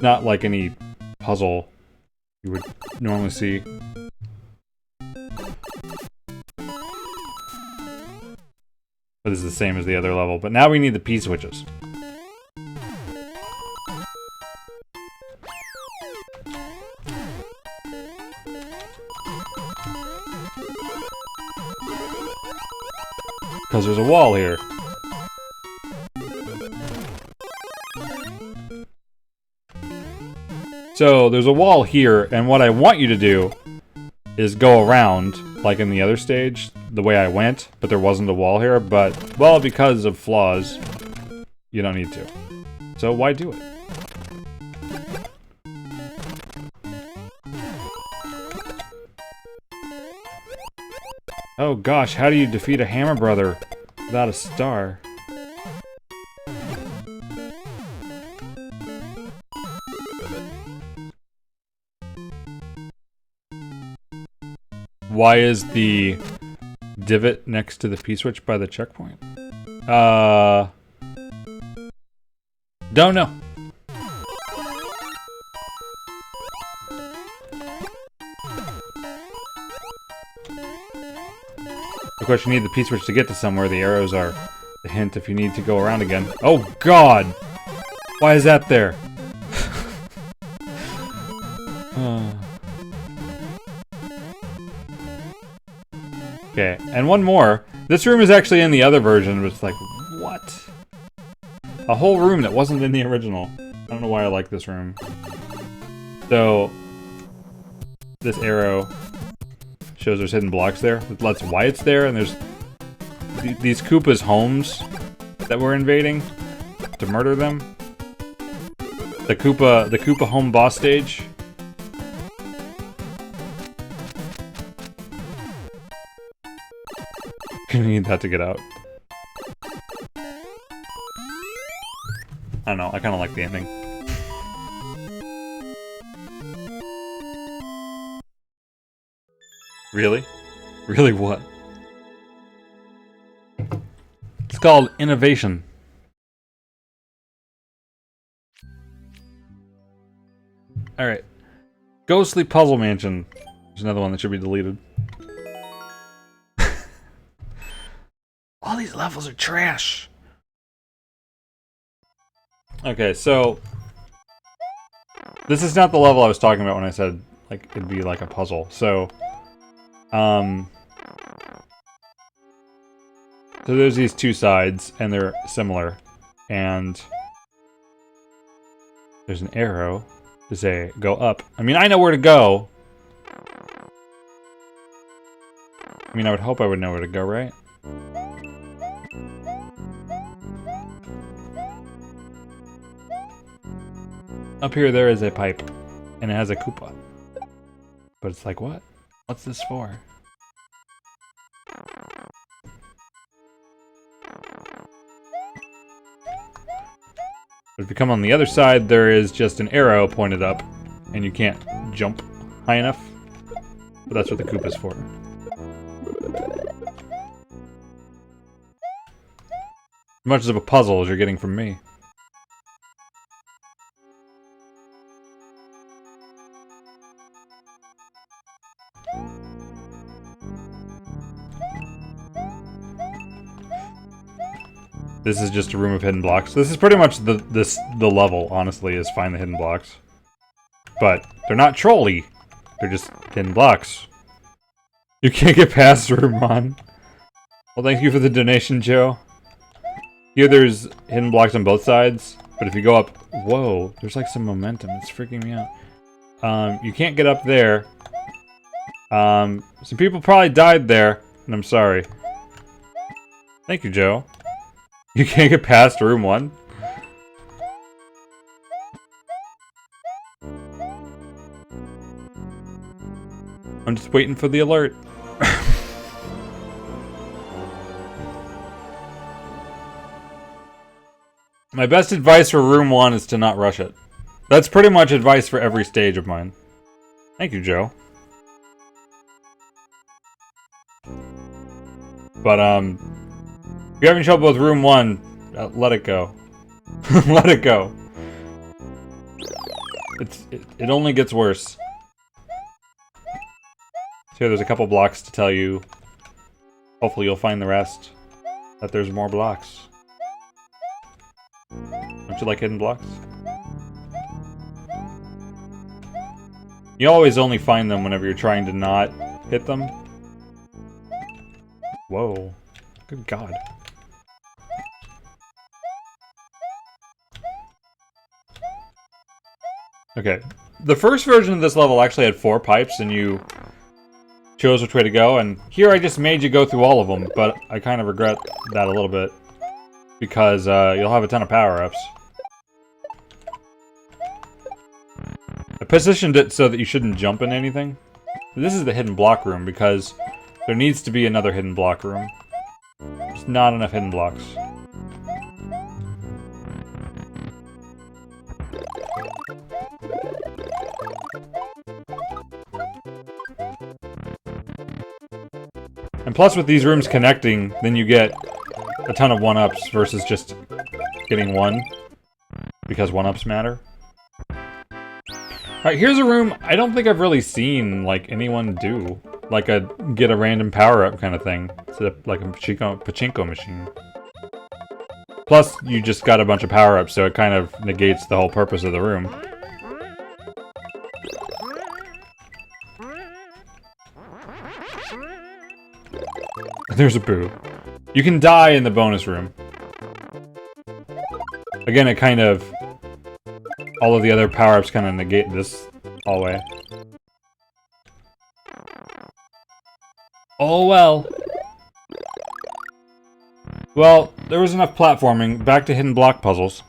Not like any puzzle you would normally see. But this is the same as the other level. But now we need the P-switches. Because there's a wall here. So, there's a wall here, and what I want you to do is go around, like in the other stage, the way I went, but there wasn't a wall here, but, well, because of flaws, you don't need to. So, why do it? Oh gosh, how do you defeat a Hammer Brother without a star? Why is the divot next to the P-switch by the checkpoint? Don't know. Of course, you need the P-switch to get to somewhere. The arrows are the hint if you need to go around again. Oh God! Why is that there? Okay, and one more. This room is actually in the other version, but it's like, what? A whole room that wasn't in the original. I don't know why I like this room. So, this arrow shows there's hidden blocks there. That's why it's there, and there's these Koopa's homes that we're invading to murder them. The Koopa home boss stage. Gonna need that to get out. I don't know, I kinda like the ending. Really? Really what? It's called innovation. Alright. Ghostly Puzzle Mansion. There's another one that should be deleted. All these levels are trash. Okay, so this is not the level I was talking about when I said like it'd be like a puzzle. So there's these two sides and they're similar, and there's an arrow to say go up. I mean, I know where to go. I mean, I would hope I would know where to go, right? Up here there is a pipe, and it has a Koopa. But it's like, what? What's this for? But if you come on the other side, there is just an arrow pointed up, and you can't jump high enough. But that's what the Koopa's for. As much of a puzzle as you're getting from me. This is just a room of hidden blocks. This is pretty much the level, honestly, is find the hidden blocks. But they're not trolly. They're just hidden blocks. You can't get past room 1. Well, thank you for the donation, Joe. Here there's hidden blocks on both sides, but if you go up... Whoa, there's like some momentum. It's freaking me out. You can't get up there. Some people probably died there, and I'm sorry. Thank you, Joe. You can't get past room 1? I'm just waiting for the alert. My best advice for room 1 is to not rush it. That's pretty much advice for every stage of mine. Thank you, Joe. But, if you're having trouble with room 1, let it go. Let it go. It only gets worse. So there's a couple blocks to tell you. Hopefully you'll find the rest. that there's more blocks. Don't you like hidden blocks? You always only find them whenever you're trying to not hit them. Whoa. Good God. Okay. The first version of this level actually had 4 pipes, and you chose which way to go, and here I just made you go through all of them, but I kind of regret that a little bit, because you'll have a ton of power-ups. I positioned it so that you shouldn't jump in anything. This is the hidden block room, because there needs to be another hidden block room. There's not enough hidden blocks. And plus with these rooms connecting, then you get a ton of 1-ups versus just getting 1. Because 1-ups matter. Alright, here's a room I don't think I've really seen, like, anyone do. Like a get a random power-up kind of thing. It's like a pachinko machine. Plus, you just got a bunch of power-ups, so it kind of negates the whole purpose of the room. There's a boo. You can die in the bonus room. Again, it kind of... all of the other power-ups kind of negate this hallway. Oh well. Well, there was enough platforming. Back to hidden block puzzles.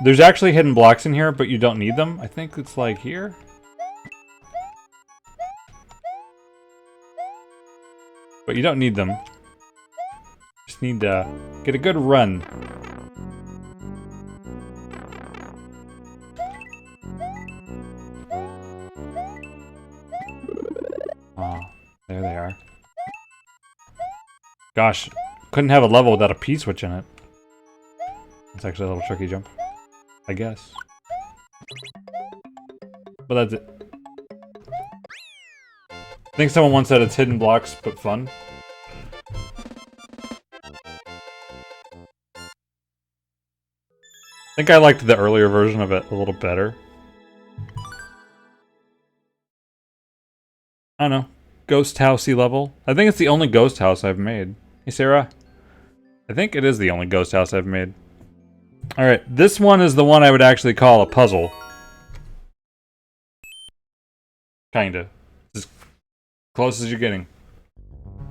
There's actually hidden blocks in here, but you don't need them. I think it's like here. But you don't need them. Just need to get a good run. Oh, there they are. Gosh, couldn't have a level without a P-switch in it. It's actually a little tricky jump, I guess. But that's it. I think someone once said it's hidden blocks, but fun. I think I liked the earlier version of it a little better. I don't know. Ghost housey level. I think it's the only ghost house I've made. Hey, Sarah. I think it is the only ghost house I've made. Alright, this one is the one I would actually call a puzzle. Kinda. As close as you're getting.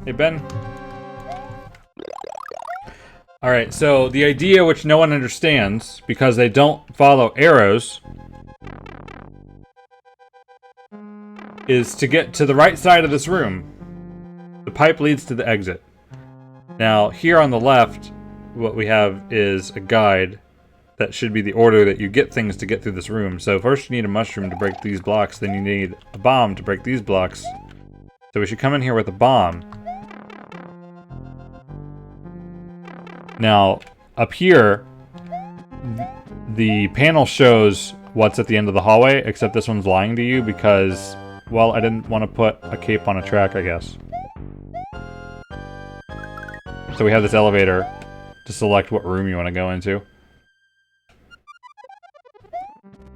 Hey, Ben. Alright, so the idea which no one understands, because they don't follow arrows, is to get to the right side of this room. The pipe leads to the exit. Now, here on the left, what we have is a guide that should be the order that you get things to get through this room. So first you need a mushroom to break these blocks, then you need a bomb to break these blocks. So we should come in here with a bomb. Now, up here, the panel shows what's at the end of the hallway, except this one's lying to you because, well, I didn't want to put a cape on a track, I guess. So we have this elevator to select what room you want to go into.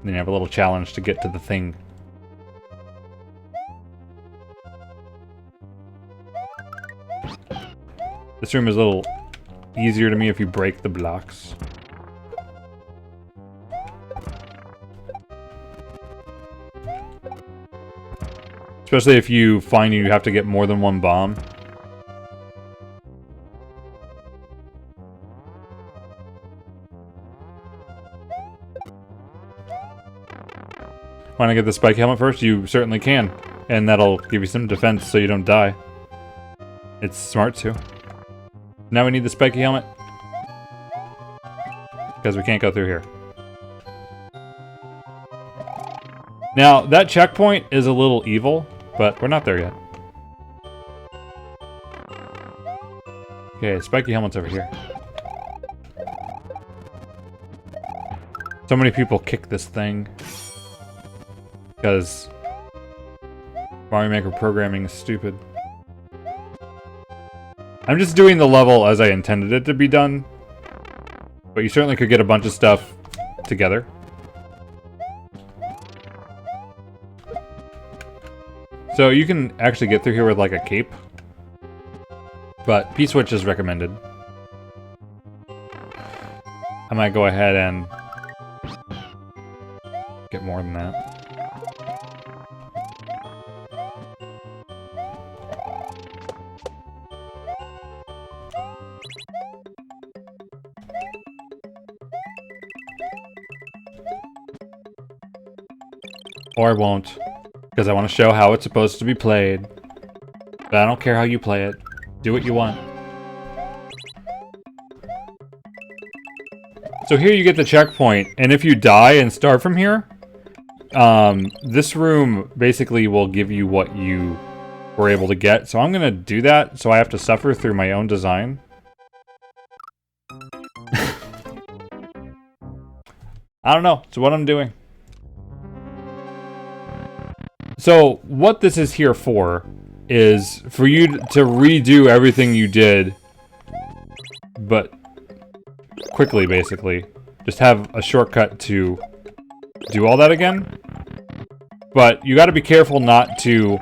Then you have a little challenge to get to the thing. This room is a little easier to me if you break the blocks. Especially if you find you have to get more than one bomb. Want to get the spike helmet first? You certainly can. And that'll give you some defense so you don't die. It's smart too. Now we need the spiky helmet. Because we can't go through here. Now, that checkpoint is a little evil, but we're not there yet. Okay, spiky helmet's over here. So many people kick this thing. Because Mario Maker programming is stupid. I'm just doing the level as I intended it to be done. But you certainly could get a bunch of stuff together. So you can actually get through here with like a cape. But P-switch is recommended. I might go ahead and get more than that. Or I won't, because I want to show how it's supposed to be played. But I don't care how you play it. Do what you want. So here you get the checkpoint, and if you die and start from here, this room basically will give you what you were able to get. So I'm going to do that, so I have to suffer through my own design. I don't know. It's what I'm doing. So what this is here for is for you to redo everything you did, but quickly, basically. Just have a shortcut to do all that again. But you gotta be careful not to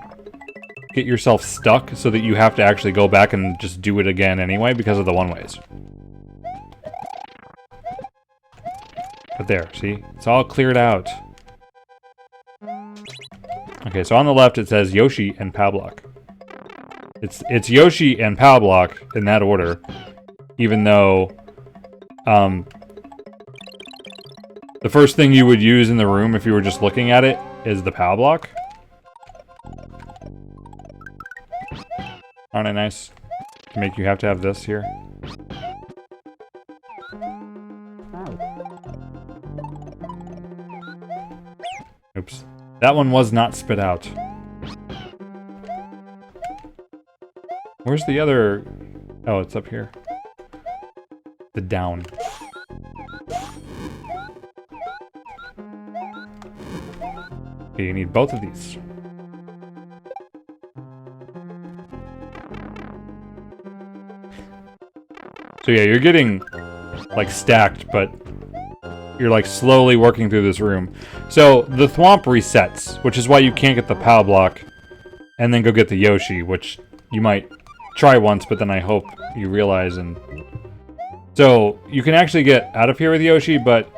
get yourself stuck so that you have to actually go back and just do it again anyway because of the one-ways. But there, see? It's all cleared out. Okay, so on the left it says Yoshi and Pablock. It's Yoshi and Pablock in that order, even though the first thing you would use in the room if you were just looking at it is the Pablock. Aren't I nice? To make you have to have this here. Oops. That one was not spit out. Where's the other... Oh, it's up here. The down. Okay, you need both of these. So yeah, you're getting, like, stacked, but you're, like, slowly working through this room. So, the thwomp resets, which is why you can't get the POW block, and then go get the Yoshi, which you might try once, but then I hope you realize and... So, you can actually get out of here with Yoshi, but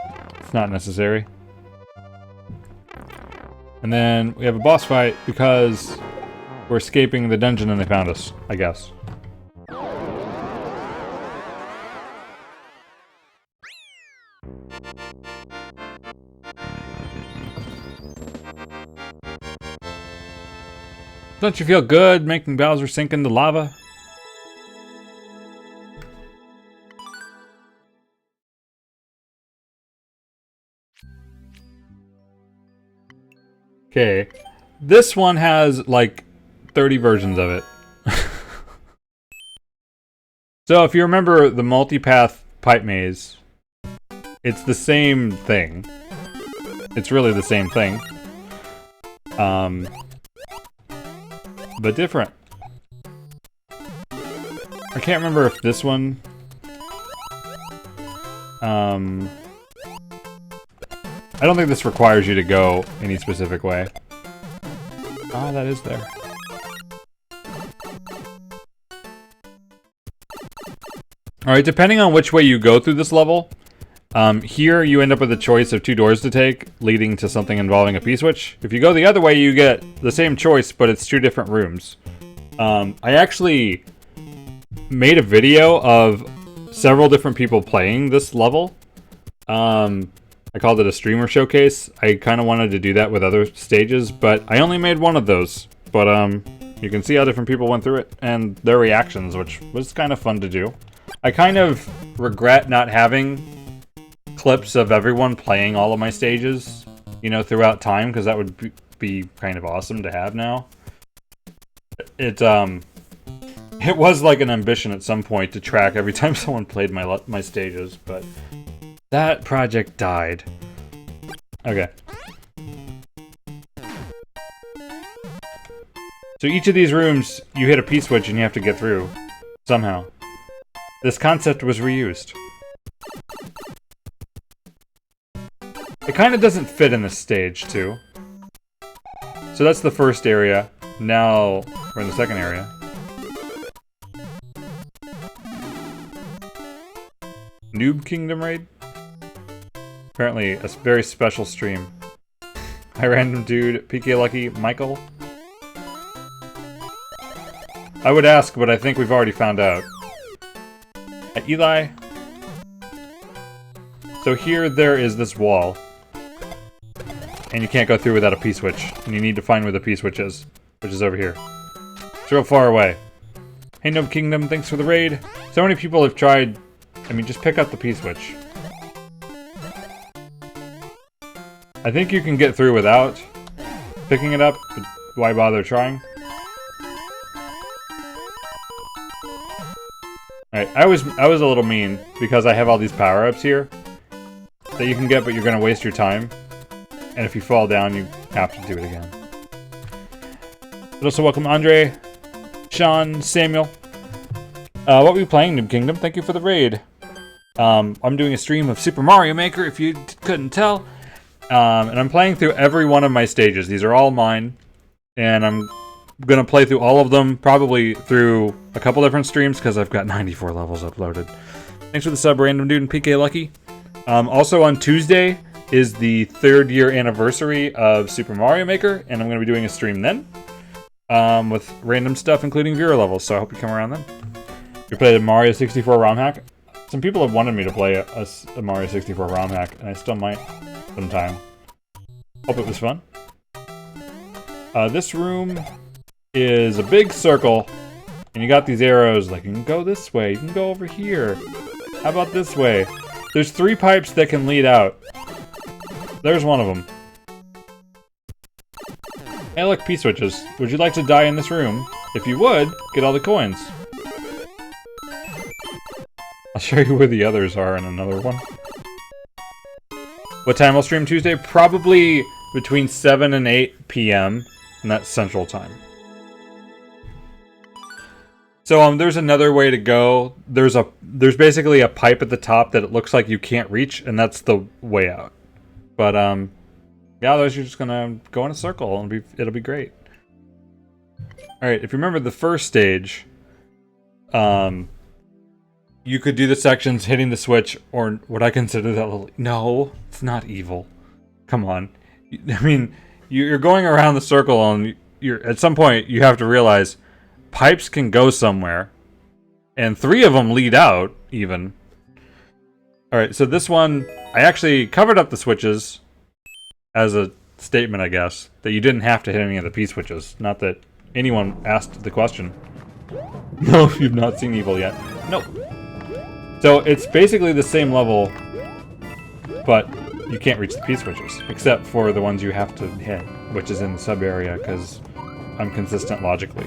it's not necessary. And then we have a boss fight because we're escaping the dungeon and they found us, I guess. Don't you feel good making Bowser sink into lava? Okay. This one has like 30 versions of it. So if you remember the multipath pipe maze, it's the same thing. It's really the same thing. But different. I can't remember if this one... I don't think this requires you to go any specific way. Ah, that is there. Alright, depending on which way you go through this level, here you end up with a choice of 2 doors to take, leading to something involving a P-switch. If you go the other way, you get the same choice, but it's 2 different rooms. I actually made a video of several different people playing this level. I called it a streamer showcase. I kind of wanted to do that with other stages, but I only made one of those. But you can see how different people went through it and their reactions, which was kind of fun to do. I kind of regret not having clips of everyone playing all of my stages, you know, throughout time, because that would be kind of awesome to have now. It was like an ambition at some point to track every time someone played my stages, but that project died. Okay. So each of these rooms, you hit a P-switch and you have to get through. Somehow. This concept was reused. It kind of doesn't fit in this stage, too. So that's the first area. Now, we're in the second area. Noob Kingdom raid? Apparently, a very special stream. Hi, random dude, PK Lucky, Michael. I would ask, but I think we've already found out. Eli. So here, there is this wall. And you can't go through without a P-switch. And you need to find where the P-switch is. Which is over here. It's real far away. Hey, Noob Kingdom, thanks for the raid. So many people have tried... I mean, just pick up the P-switch. I think you can get through without picking it up, but why bother trying? Alright, I was a little mean, because I have all these power-ups here that you can get, but you're gonna waste your time. And if you fall down, you have to do it again. But also welcome Andre, Sean, Samuel. What were you playing, Noob Kingdom? Thank you for the raid. I'm doing a stream of Super Mario Maker, if you couldn't tell. And I'm playing through every one of my stages. These are all mine. And I'm gonna play through all of them, probably through a couple different streams, because I've got 94 levels uploaded. Thanks for the sub, random dude and PK Lucky. Also on Tuesday is the 3rd year anniversary of Super Mario Maker, and I'm gonna be doing a stream then. With random stuff, including viewer levels, so I hope you come around then. You played a Mario 64 ROM hack? Some people have wanted me to play a Mario 64 ROM hack, and I still might sometime. Hope it was fun. This room is a big circle, and you got these arrows, like you can go this way, you can go over here. How about this way? There's 3 pipes that can lead out. There's one of them. Hey look, P-switches. Would you like to die in this room? If you would, get all the coins. I'll show you where the others are in another one. What time I'll stream Tuesday? Probably between 7 and 8 p.m. and that's Central Time. So there's another way to go. There's basically a pipe at the top that it looks like you can't reach, and that's the way out. But yeah, otherwise you're just gonna go in a circle and it'll be great. All right, if you remember the first stage, you could do the sections hitting the switch, or what I consider that little... No, it's not evil. Come on. I mean, you're going around the circle, and at some point you have to realize pipes can go somewhere, and 3 of them lead out, even. Alright, so this one, I actually covered up the switches as a statement, I guess, that you didn't have to hit any of the P-switches. Not that anyone asked the question. No, you've not seen Evil yet. Nope. So it's basically the same level, but you can't reach the P-switches, except for the ones you have to hit, which is in the sub-area, because I'm consistent logically.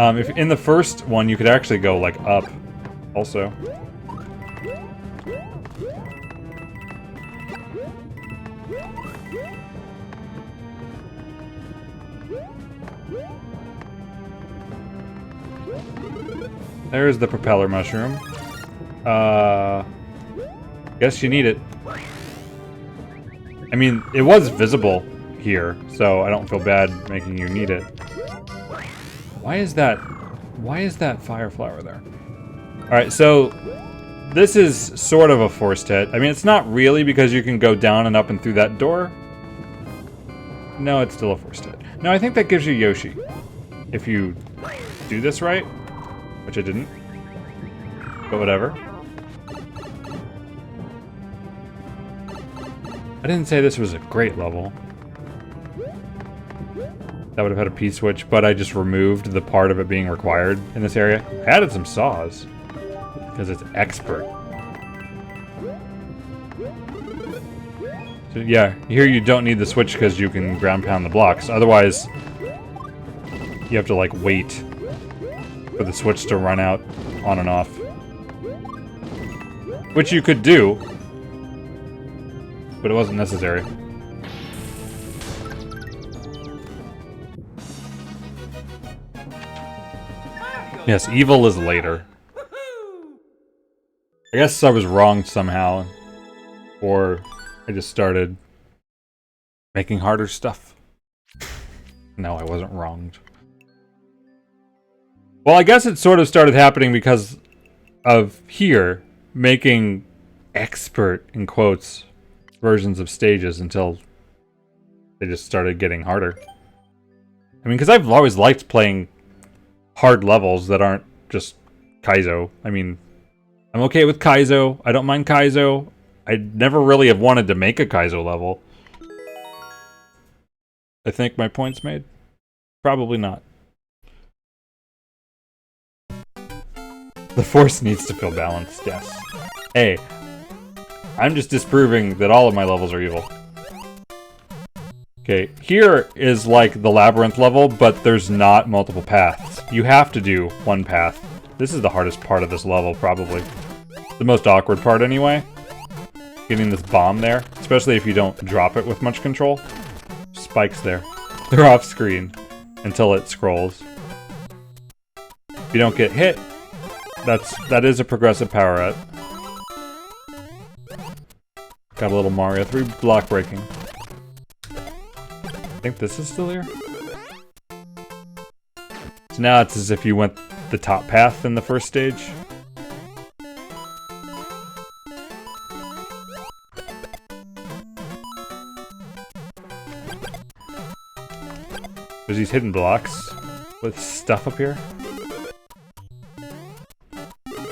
If in the first one, you could actually go, like, up, also. There's the propeller mushroom. Guess you need it. I mean, it was visible here, so I don't feel bad making you need it. Why is that fire flower there? Alright, so this is sort of a forced hit. I mean, it's not really, because you can go down and up and through that door. No, it's still a forced hit. No, I think that gives you Yoshi. If you do this right, which I didn't. But whatever. I didn't say this was a great level. That would have had a P-switch, but I just removed the part of it being required in this area. I added some saws, because it's expert. So yeah, here you don't need the switch because you can ground pound the blocks. Otherwise, you have to like wait for the switch to run out on and off. which you could do, but it wasn't necessary. Yes, evil is later. I guess I was wrong somehow. Or I just started making harder stuff. No, I wasn't wronged. Well, I guess it sort of started happening because of here making expert, in quotes, versions of stages until they just started getting harder. I mean, because I've always liked playing hard levels that aren't just Kaizo. I mean, I'm okay with Kaizo. I don't mind Kaizo. I never really have wanted to make a Kaizo level. I think my point's made. Probably not. The Force needs to feel balanced, yes. Hey, I'm just disproving that all of my levels are evil. Okay, here is like the labyrinth level, but there's not multiple paths. You have to do one path. This is the hardest part of this level, probably. The most awkward part, anyway. Getting this bomb there, especially if you don't drop it with much control. Spikes there. They're off screen until it scrolls. If you don't get hit, that is a progressive power up. Got a little Mario 3 block breaking. I think this is still here. So now it's as if you went the top path in the first stage. There's these hidden blocks with stuff up here.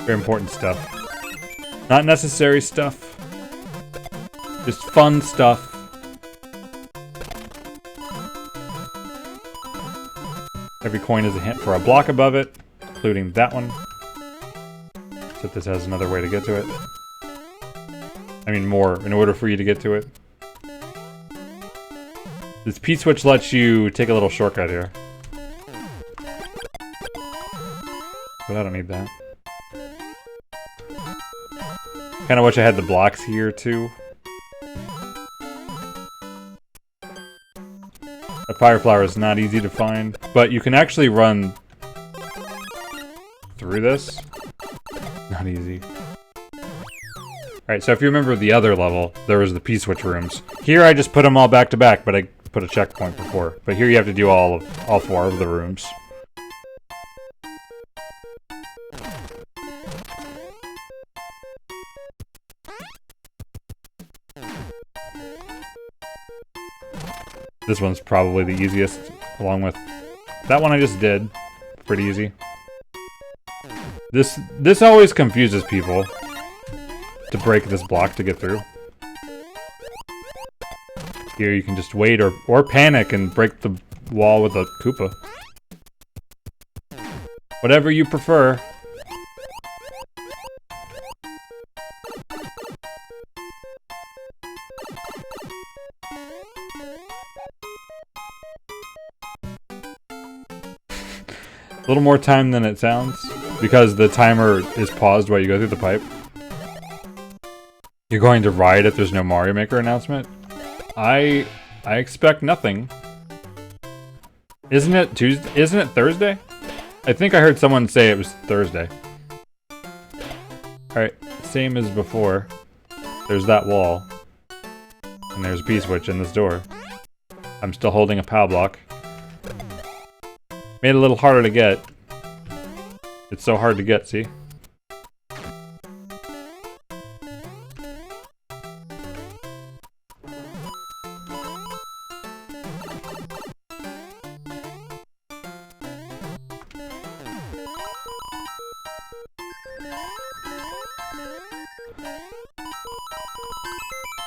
Very important stuff. Not necessary stuff. Just fun stuff. Every coin is a hint for a block above it, including that one. Except this has another way to get to it. I mean more, in order for you to get to it. This P-switch lets you take a little shortcut here. But I don't need that. Kinda wish I had the blocks here too. A fire flower is not easy to find, but you can actually run through this. Not easy. Alright, so if you remember the other level, there was the P-switch rooms. Here I just put them all back to back, but I put a checkpoint before. But here you have to do all four of the rooms. This one's probably the easiest, along with that one I just did. Pretty easy. This always confuses people to break this block to get through. Here you can just wait or panic and break the wall with a Koopa. Whatever you prefer. A little more time than it sounds, because the timer is paused while you go through the pipe. You're going to ride if there's no Mario Maker announcement? I expect nothing. Isn't it Tuesday? Isn't it Thursday? I think I heard someone say it was Thursday. Alright, same as before. There's that wall. And there's a P-switch in this door. I'm still holding a POW block. Made it a little harder to get. It's so hard to get, see?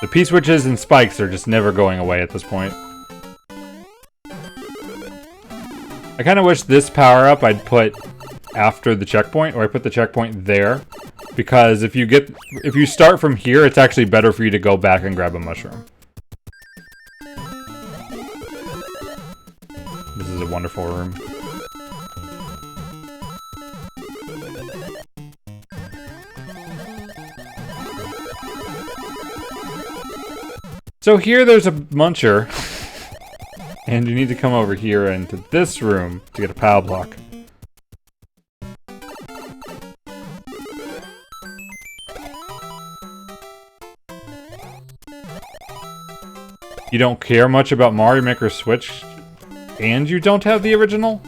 The P-switches and spikes are just never going away at this point. I kind of wish this power-up I'd put after the checkpoint, or I put the checkpoint there, because if you start from here, it's actually better for you to go back and grab a mushroom. This is a wonderful room. So here there's a muncher. And you need to come over here into this room to get a power block. You don't care much about Mario Maker Switch, and you don't have the original?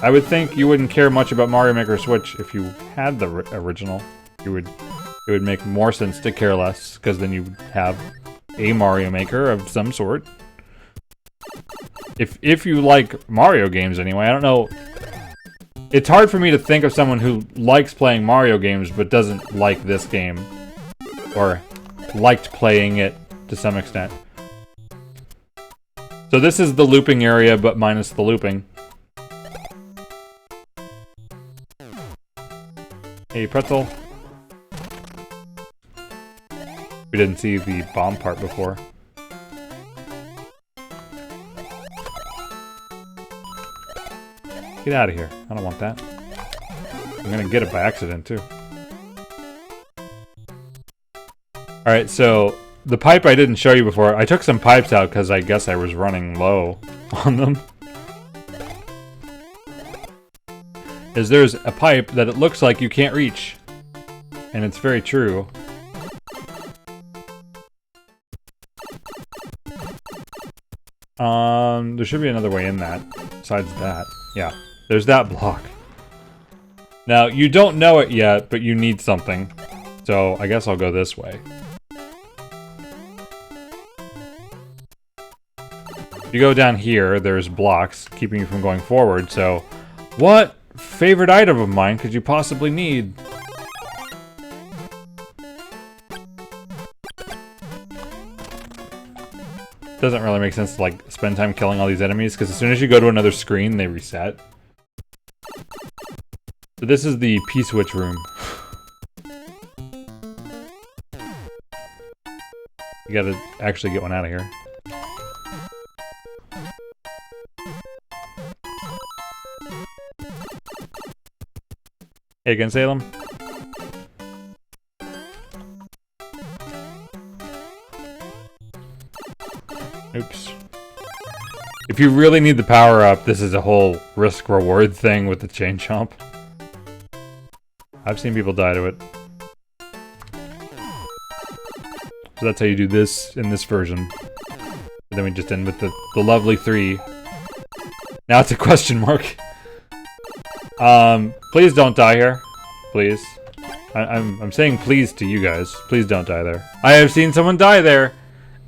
I would think you wouldn't care much about Mario Maker Switch if you had the original. It would make more sense to care less, because then you have a Mario Maker of some sort. If you like Mario games anyway, I don't know. It's hard for me to think of someone who likes playing Mario games but doesn't like this game. Or liked playing it to some extent. So this is the looping area, but minus the looping. Hey, pretzel. We didn't see the bomb part before. Get out of here. I don't want that. I'm gonna get it by accident, too. Alright, so the pipe I didn't show you before. I took some pipes out because I guess I was running low on them. There's a pipe that it looks like you can't reach. And it's very true. There should be another way in that. Besides that. Yeah. There's that block. Now, you don't know it yet, but you need something. So, I guess I'll go this way. If you go down here, there's blocks keeping you from going forward, so... What favorite item of mine could you possibly need? Doesn't really make sense to, like, spend time killing all these enemies, because as soon as you go to another screen, they reset. So this is the P-switch room. You gotta actually get one out of here. Hey again, Salem. Oops. If you really need the power up, this is a whole risk-reward thing with the chain chomp. I've seen people die to it. So that's how you do this in this version. And then we just end with the lovely 3. Now it's a question mark. Please don't die here. Please. I'm saying please to you guys. Please don't die there. I have seen someone die there.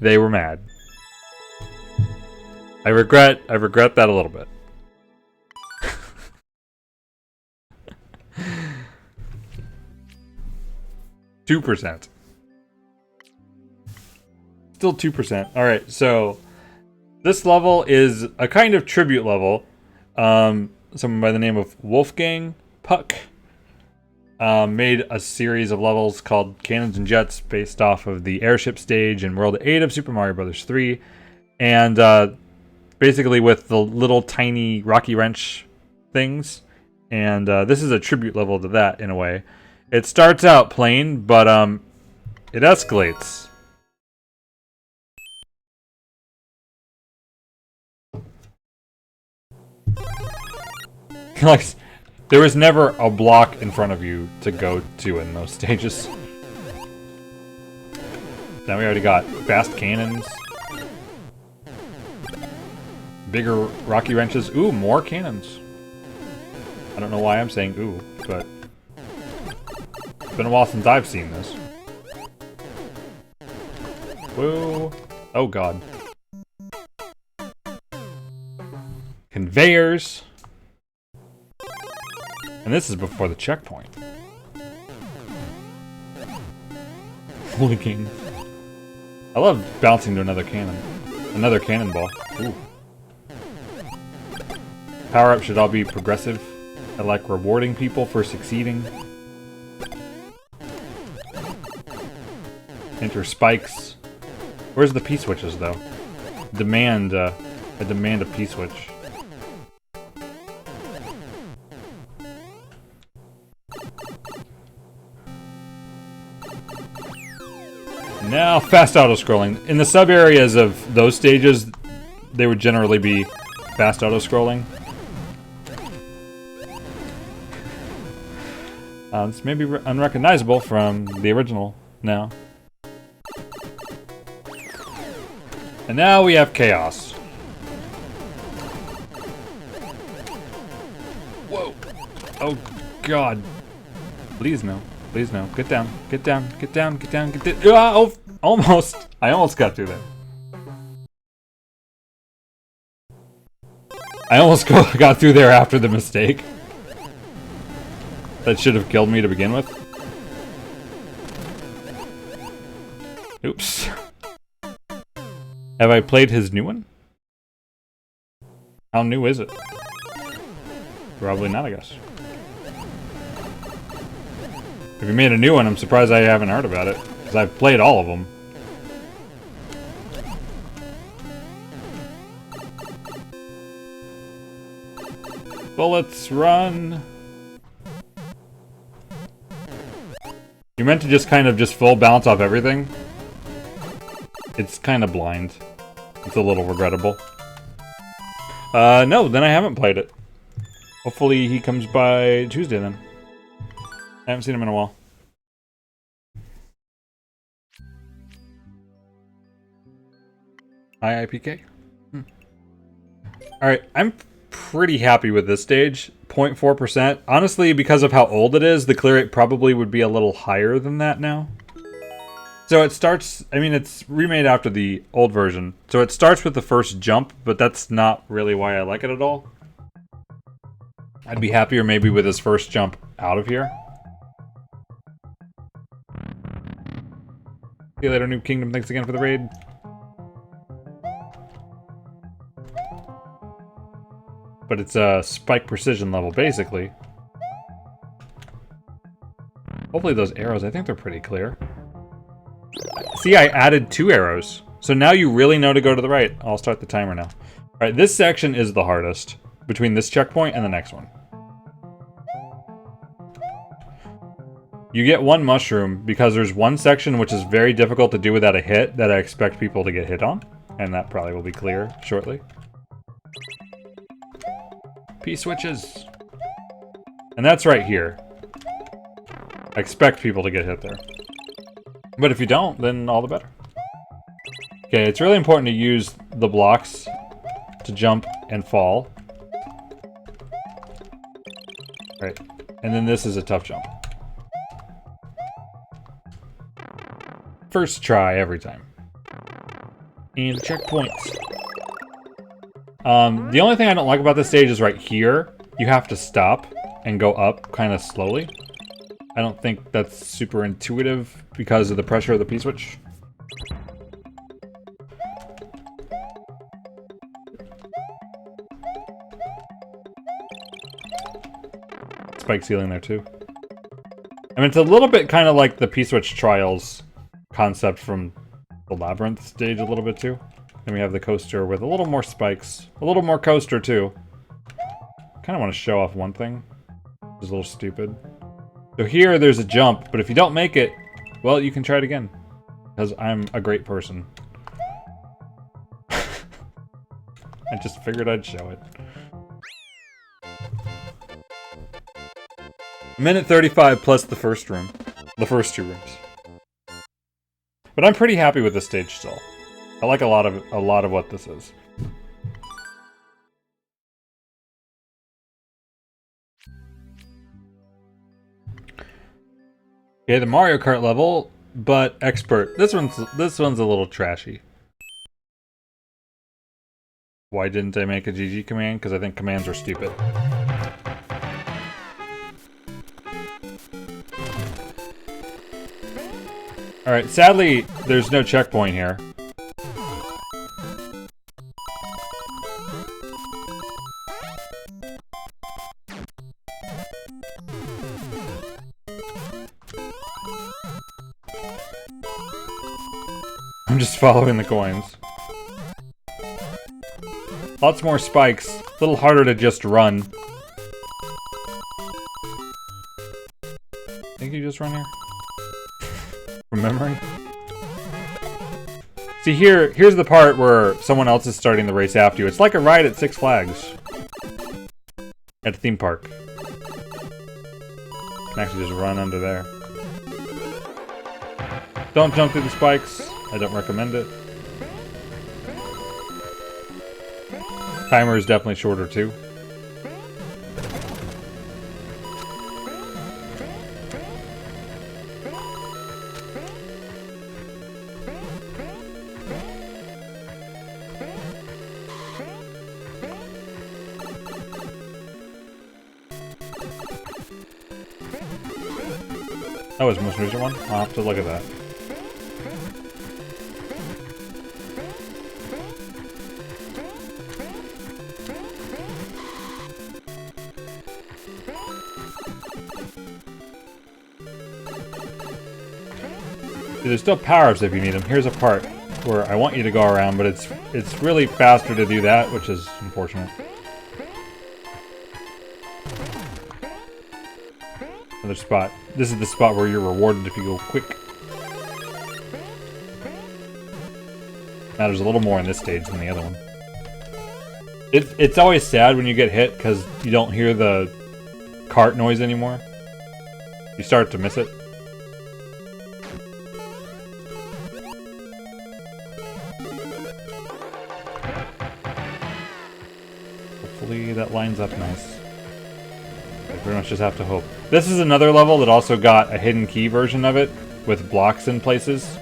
They were mad. I regret that a little bit. 2%. Still 2%. Alright, so this level is a kind of tribute level. Someone by the name of Wolfgang Puck made a series of levels called Cannons and Jets based off of the airship stage in World 8 of Super Mario Bros. 3. And basically with the little tiny Rocky Wrench things. And this is a tribute level to that in a way. It starts out plain, but it escalates. Like, there was never a block in front of you to go to in those stages. Now we already got fast cannons. Bigger Rocky Wrenches. Ooh, more cannons. I don't know why I'm saying ooh, but... It's been a while since I've seen this. Whoa. Oh god. Conveyors. And this is before the checkpoint. Holy king. I love bouncing to another cannon. Another cannonball. Ooh. Power-ups should all be progressive. I like rewarding people for succeeding. Enter spikes. Where's the P-switches, though? I demand a P-switch. Now, fast auto-scrolling. In the sub-areas of those stages, they would generally be fast auto-scrolling. This may be unrecognizable from the original now. And now we have chaos. Whoa. Oh, God. Please no. Please no. Get down. Get down. Get down. Get down. Get down. Oh, almost. I almost got through that. I almost got through there after the mistake. That should have killed me to begin with. Oops. Have I played his new one? How new is it? Probably not, I guess. If you made a new one, I'm surprised I haven't heard about it. Because I've played all of them. Bullets, run! You meant to just kind of full bounce off everything? It's kind of blind. It's a little regrettable. No, then I haven't played it. Hopefully he comes by Tuesday then. I haven't seen him in a while. IIPK? Alright, I'm pretty happy with this stage. 0.4%. Honestly, because of how old it is, the clear rate probably would be a little higher than that now. So it starts, I mean, it's remade after the old version. So it starts with the first jump, but that's not really why I like it at all. I'd be happier maybe with his first jump out of here. See you later, New Kingdom. Thanks again for the raid. But it's a spike precision level, basically. Hopefully those arrows, I think they're pretty clear. See, I added 2 arrows. So now you really know to go to the right. I'll start the timer now. Alright, this section is the hardest. Between this checkpoint and the next one. You get 1 mushroom because there's one section which is very difficult to do without a hit that I expect people to get hit on. And that probably will be clear shortly. P-switches. And that's right here. I expect people to get hit there. But if you don't, then all the better. Okay, it's really important to use the blocks to jump and fall. Right. And then this is a tough jump. First try every time. And checkpoints. The only thing I don't like about this stage is right here. You have to stop and go up kind of slowly. I don't think that's super intuitive because of the pressure of the P-switch. Spike ceiling there too. I mean, it's a little bit kind of like the P-switch trials concept from the Labyrinth stage a little bit too. Then we have the coaster with a little more spikes. A little more coaster too. Kind of want to show off one thing. It's a little stupid. So here there's a jump, but if you don't make it, well, you can try it again. Because I'm a great person. I just figured I'd show it. Minute 35 plus the first room. The first 2 rooms. But I'm pretty happy with this stage still. I like a lot of what this is. Okay, the Mario Kart level, but expert. This one's a little trashy. Why didn't I make a GG command? Because I think commands are stupid. Alright, sadly, there's no checkpoint here. I'm just following the coins. Lots more spikes. A little harder to just run. Think you just run here? From memory? See, here's the part where someone else is starting the race after you. It's like a ride at Six Flags. At a theme park. You can actually just run under there. Don't jump through the spikes. I don't recommend it. Timer is definitely shorter too. That was the most recent one? I'll have to look at that. See, there's still power-ups if you need them. Here's a part where I want you to go around, but it's really faster to do that, which is unfortunate. Another spot. This is the spot where you're rewarded if you go quick. Matters a little more in this stage than the other one. It's always sad when you get hit because you don't hear the cart noise anymore. You start to miss it. Hopefully that lines up nice. I pretty much just have to hope. This is another level that also got a hidden key version of it with blocks in places.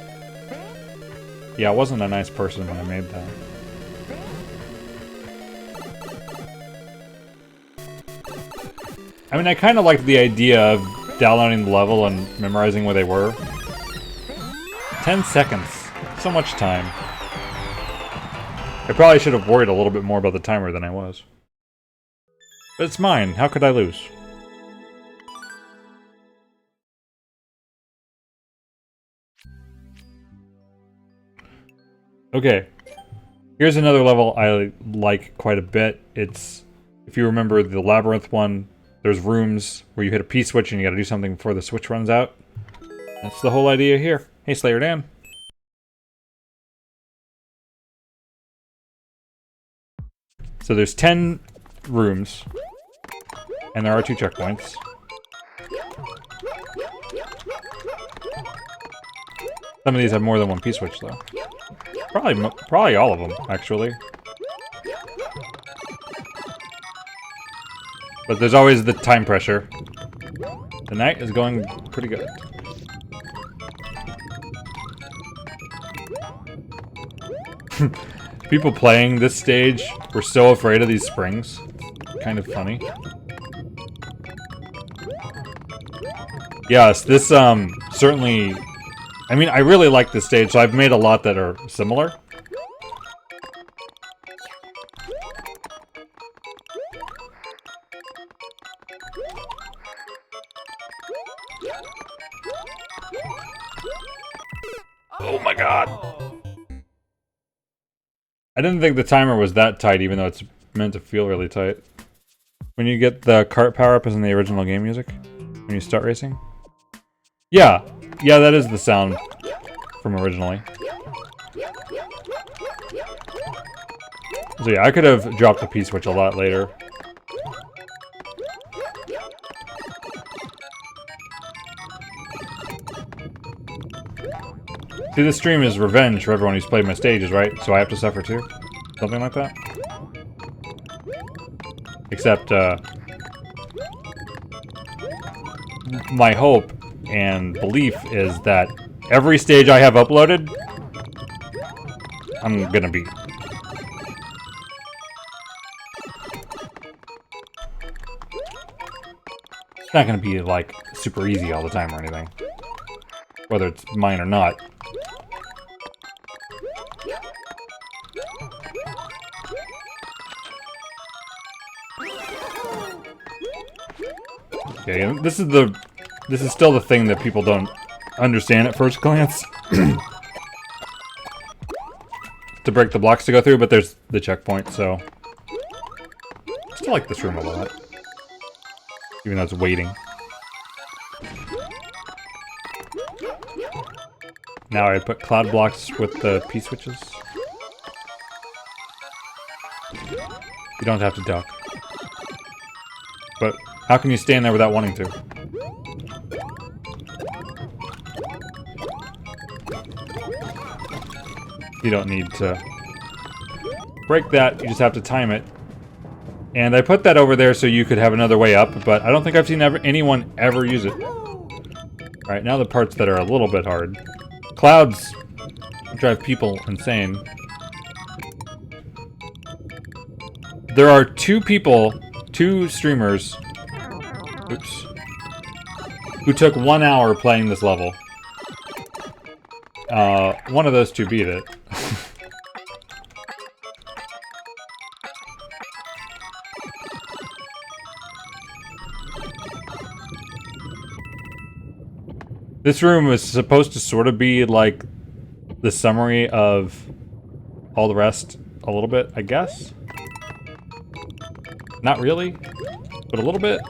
Yeah, I wasn't a nice person when I made that. I mean, I kind of liked the idea of downloading the level and memorizing where they were. 10 seconds. So much time. I probably should have worried a little bit more about the timer than I was. But it's mine. How could I lose? Okay. Here's another level I like quite a bit. It's, if you remember the labyrinth one, there's rooms where you hit a P-switch and you gotta do something before the switch runs out. That's the whole idea here. Hey, Slayer Dan. So there's 10 rooms, and there are 2 checkpoints. Some of these have more than one P-switch, though. Probably all of them, actually. But there's always the time pressure. The night is going pretty good. People playing this stage were so afraid of these springs. Kind of funny. Yes, this certainly... I mean, I really like this stage, so I've made a lot that are similar. Oh my god. I didn't think the timer was that tight, even though it's meant to feel really tight. When you get the cart power-up as in the original game music, when you start racing. Yeah, that is the sound from originally. So yeah, I could have dropped the P-switch a lot later. See, this stream is revenge for everyone who's played my stages, right? So I have to suffer too? Something like that? Except, my hope and belief is that every stage I have uploaded, I'm gonna beat. It's not gonna be, like, super easy all the time or anything. Whether it's mine or not. Okay, and this is still the thing that people don't understand at first glance. To break the blocks to go through, but there's the checkpoint, so... I still like this room a lot. Even though it's waiting. Now I put cloud blocks with the P-switches. You don't have to duck. But how can you stand there without wanting to? You don't need to break that, you just have to time it. And I put that over there so you could have another way up, but I don't think I've seen anyone ever use it. Alright, now the parts that are a little bit hard. Clouds drive people insane. There are two streamers, oops, who took 1 hour playing this level. One of those two beat it. This room was supposed to sort of be like the summary of all the rest a little bit, I guess. Not really, but a little bit.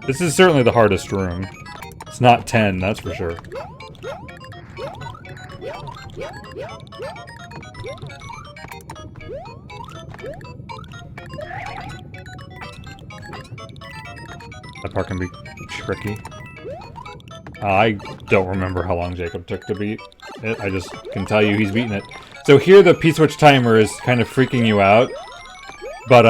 This is certainly the hardest room. It's not 10, that's for sure. That part can be tricky. I don't remember how long Jacob took to beat it. I just can tell you he's beaten it. So here the P-switch timer is kind of freaking you out. But,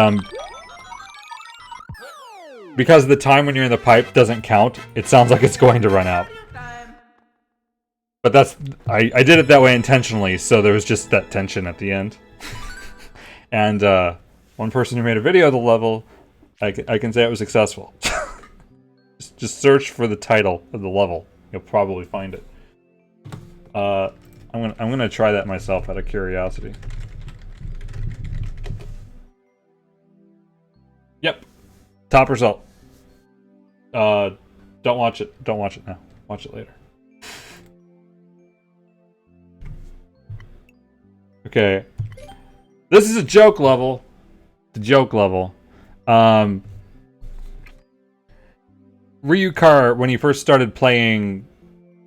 because the time when you're in the pipe doesn't count, it sounds like it's going to run out. But that's... I did it that way intentionally, so there was just that tension at the end. And, one person who made a video of the level, I can say it was successful. Just search for the title of the level. You'll probably find it. I'm gonna try that myself out of curiosity. Yep. Top result. Don't watch it. Don't watch it now. Watch it later. Okay. This is a joke level. The joke level. Ryukar, when he first started playing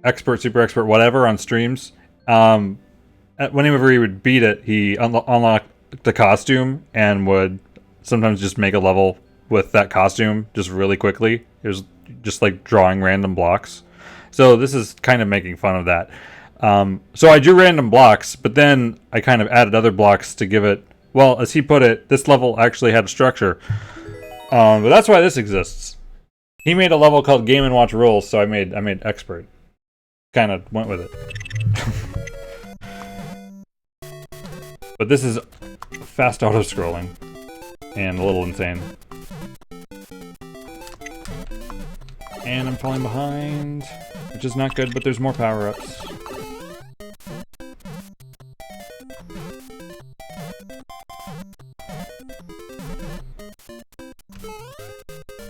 expert, super expert, whatever on streams, whenever he would beat it, he unlocked the costume and would sometimes just make a level with that costume just really quickly. It was just like drawing random blocks. So this is kind of making fun of that. So I drew random blocks, but then I kind of added other blocks to give it, well, as he put it, this level actually had a structure. But that's why this exists. He made a level called Game and Watch Rules, so I made Expert. Kind of went with it. But this is fast auto-scrolling. And a little insane. And I'm falling behind, which is not good, but there's more power-ups.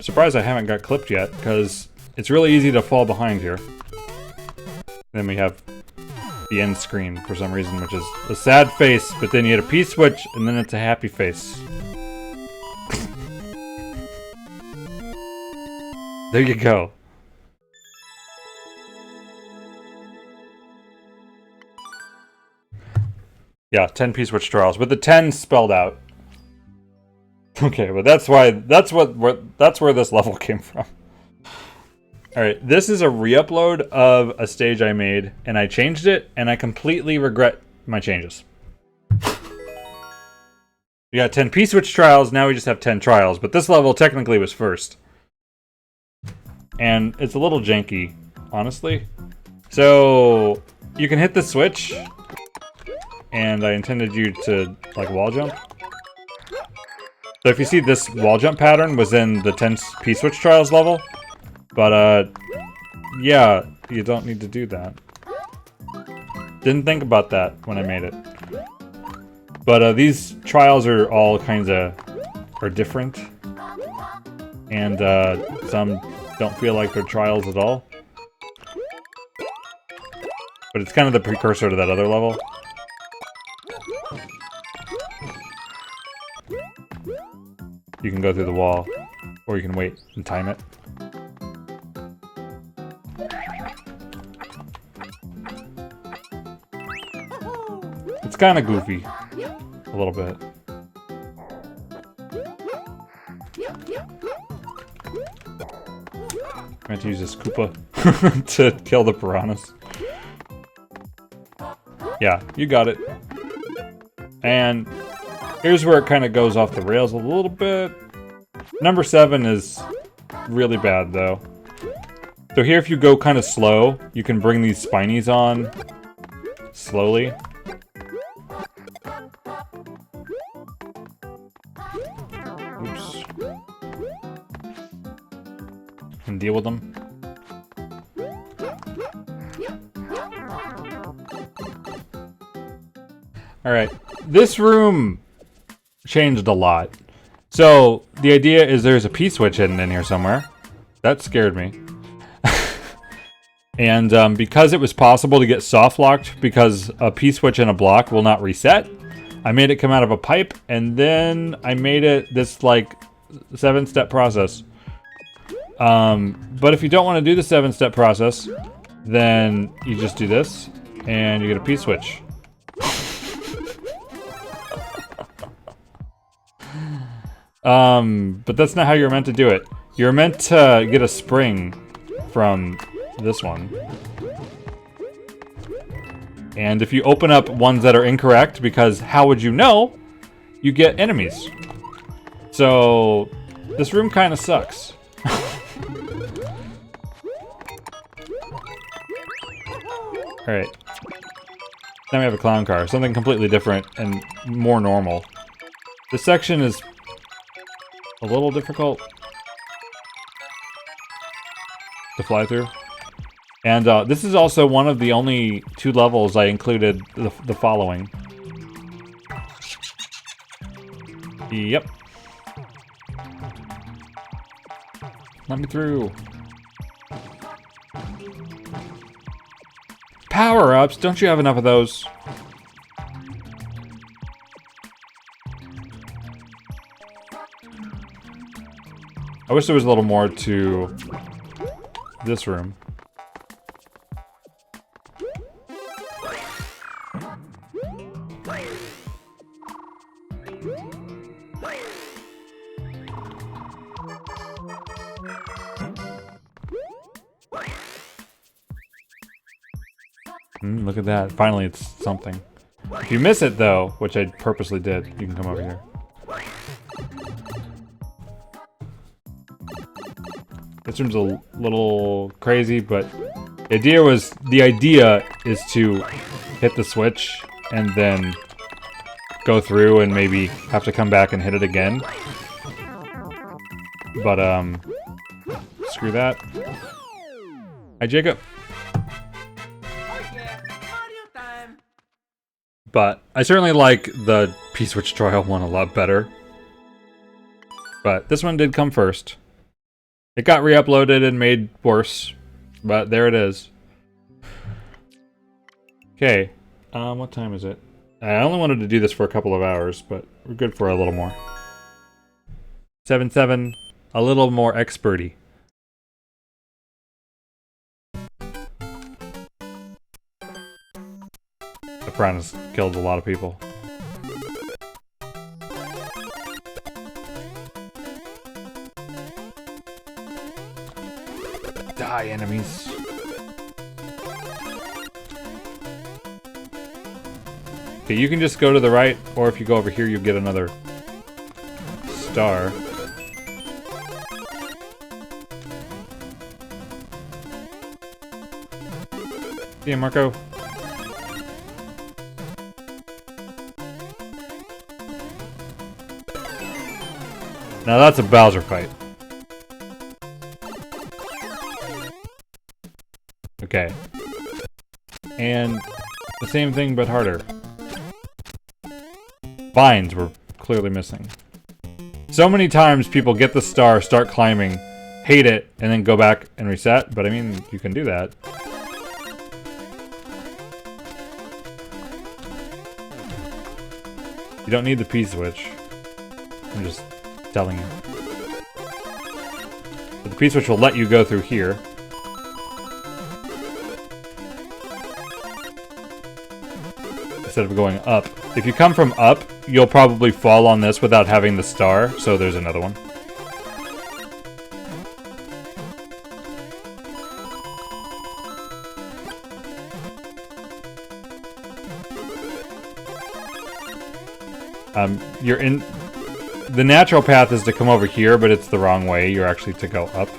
Surprised I haven't got clipped yet, because it's really easy to fall behind here. Then we have the end screen for some reason, which is a sad face, but then you hit a P-switch, and then it's a happy face. There you go. Yeah, 10 P-switch trials, with the 10 spelled out. Okay, but that's where this level came from. Alright, this is a re-upload of a stage I made, and I changed it, and I completely regret my changes. We got 10 P-switch trials, now we just have 10 trials, but this level technically was first. And it's a little janky, honestly. So, you can hit the switch, and I intended you to, like, wall jump. So if you see, this wall jump pattern was in the 10 P-switch trials level. But, yeah, you don't need to do that. Didn't think about that when I made it. But, these trials are all kinds of... are different. And, some don't feel like they're trials at all. But it's kind of the precursor to that other level. You can go through the wall, or you can wait and time it. kind of goofy. A little bit. I'm going to use this Koopa to kill the piranhas. Yeah, you got it. And here's where it kind of goes off the rails a little bit. Number 7 is really bad, though. So here, if you go kind of slow, you can bring these spinies on slowly. Oops. And deal with them. Alright, this room changed a lot. So, the idea is there's a P-switch hidden in here somewhere. That scared me. And because it was possible to get soft-locked because a P-switch in a block will not reset, I made it come out of a pipe, and then I made it this, like, 7-step process. But if you don't want to do the 7-step process, then you just do this, and you get a P-switch. But that's not how you're meant to do it. You're meant to get a spring from this one. And if you open up ones that are incorrect, because how would you know, you get enemies. So, this room kind of sucks. Alright. Now we have a clown car. Something completely different and more normal. This section is a little difficult to fly through. And this is also one of the only 2 levels I included the following. Yep. Let me through. Power-ups? Don't you have enough of those? I wish there was a little more to this room. Look at that. Finally, it's something. If you miss it, though, which I purposely did, you can come over here. This room's a little crazy, but the idea is to hit the switch and then go through and maybe have to come back and hit it again. But, screw that. Hi, Jacob. But I certainly like the P-switch trial one a lot better. But this one did come first. It got re-uploaded and made worse, but there it is. Okay, what time is it? I only wanted to do this for a couple of hours, but we're good for a little more. 7-7, a little more experty. The piranhas killed a lot of people. Die, enemies. Okay, you can just go to the right, or if you go over here, you get another star. See ya, Marco. Now that's a Bowser fight. Okay. And the same thing, but harder. Vines were clearly missing. So many times people get the star, start climbing, hate it, and then go back and reset, but I mean, you can do that. You don't need the P-switch. I'm just telling you. But the P-switch will let you go through here. instead of going up. If you come from up, you'll probably fall on this without having the star, so there's another one. You're in... The natural path is to come over here, but it's the wrong way. You're actually to go up.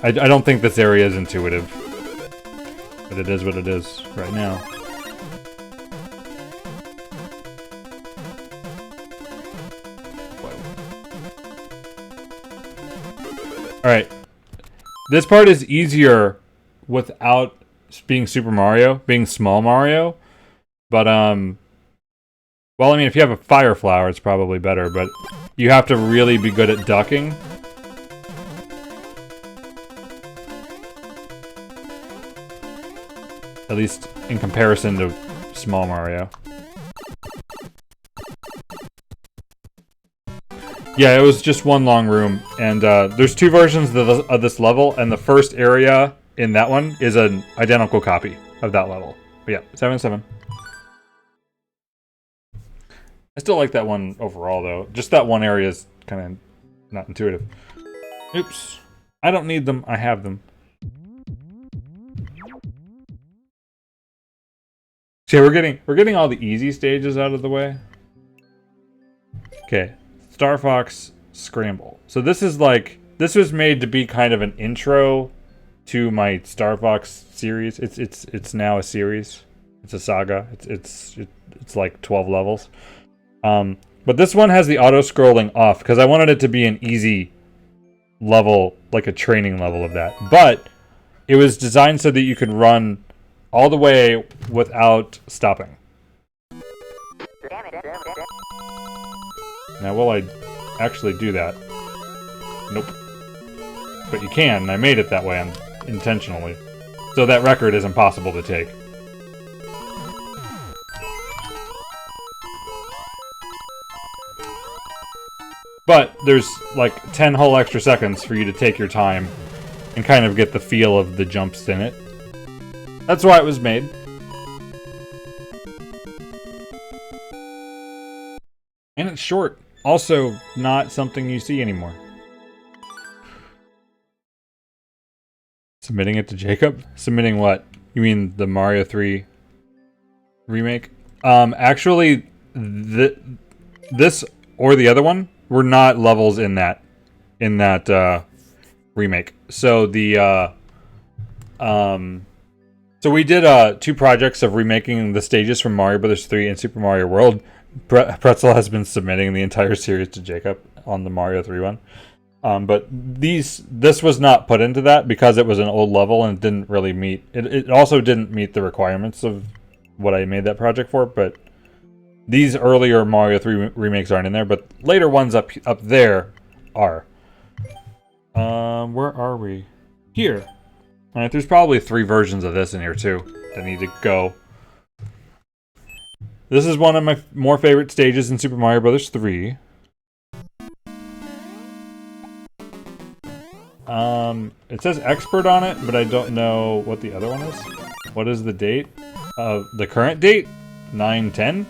I don't think this area is intuitive. But it is what it is right now. Alright. This part is easier without being Super Mario, being small Mario. But, well, I mean, if you have a fire flower, it's probably better, but you have to really be good at ducking. At least in comparison to small Mario. Yeah, it was just one long room, and there's two versions of this level, and the first area in that one is an identical copy of that level. But yeah, 7-7. I still like that one overall, though. Just that one area is kind of not intuitive. Oops. I don't need them. I have them. Okay, we're getting all the easy stages out of the way. Okay. Starfox Scramble. So this is like... This was made to be kind of an intro to my Starfox series. It's now a series. It's a saga. It's like 12 levels. But this one has the auto-scrolling off, because I wanted it to be an easy level, like a training level of that. But it was designed so that you could run all the way without stopping. Now, will I actually do that? Nope. But you can, and I made it that way intentionally. So that record is impossible to take. But there's like 10 whole extra seconds for you to take your time and kind of get the feel of the jumps in it. That's why it was made. And it's short. Also, not something you see anymore. Submitting it to Jacob? Submitting what? You mean the Mario 3 remake? Actually, this or the other one were not levels in that remake. So the so we did 2 projects of remaking the stages from Mario Bros. 3 and Super Mario World. Pretzel has been submitting the entire series to Jacob on the Mario 3 one. But this was not put into that because it was an old level and it didn't really meet... It also didn't meet the requirements of what I made that project for, but these earlier Mario 3 remakes aren't in there, but later ones up there are. Where are we? Here. Alright, there's probably 3 versions of this in here too that need to go. This is one of my more favorite stages in Super Mario Bros. 3. It says expert on it, but I don't know what the other one is. What is the date? The current date? 9/10?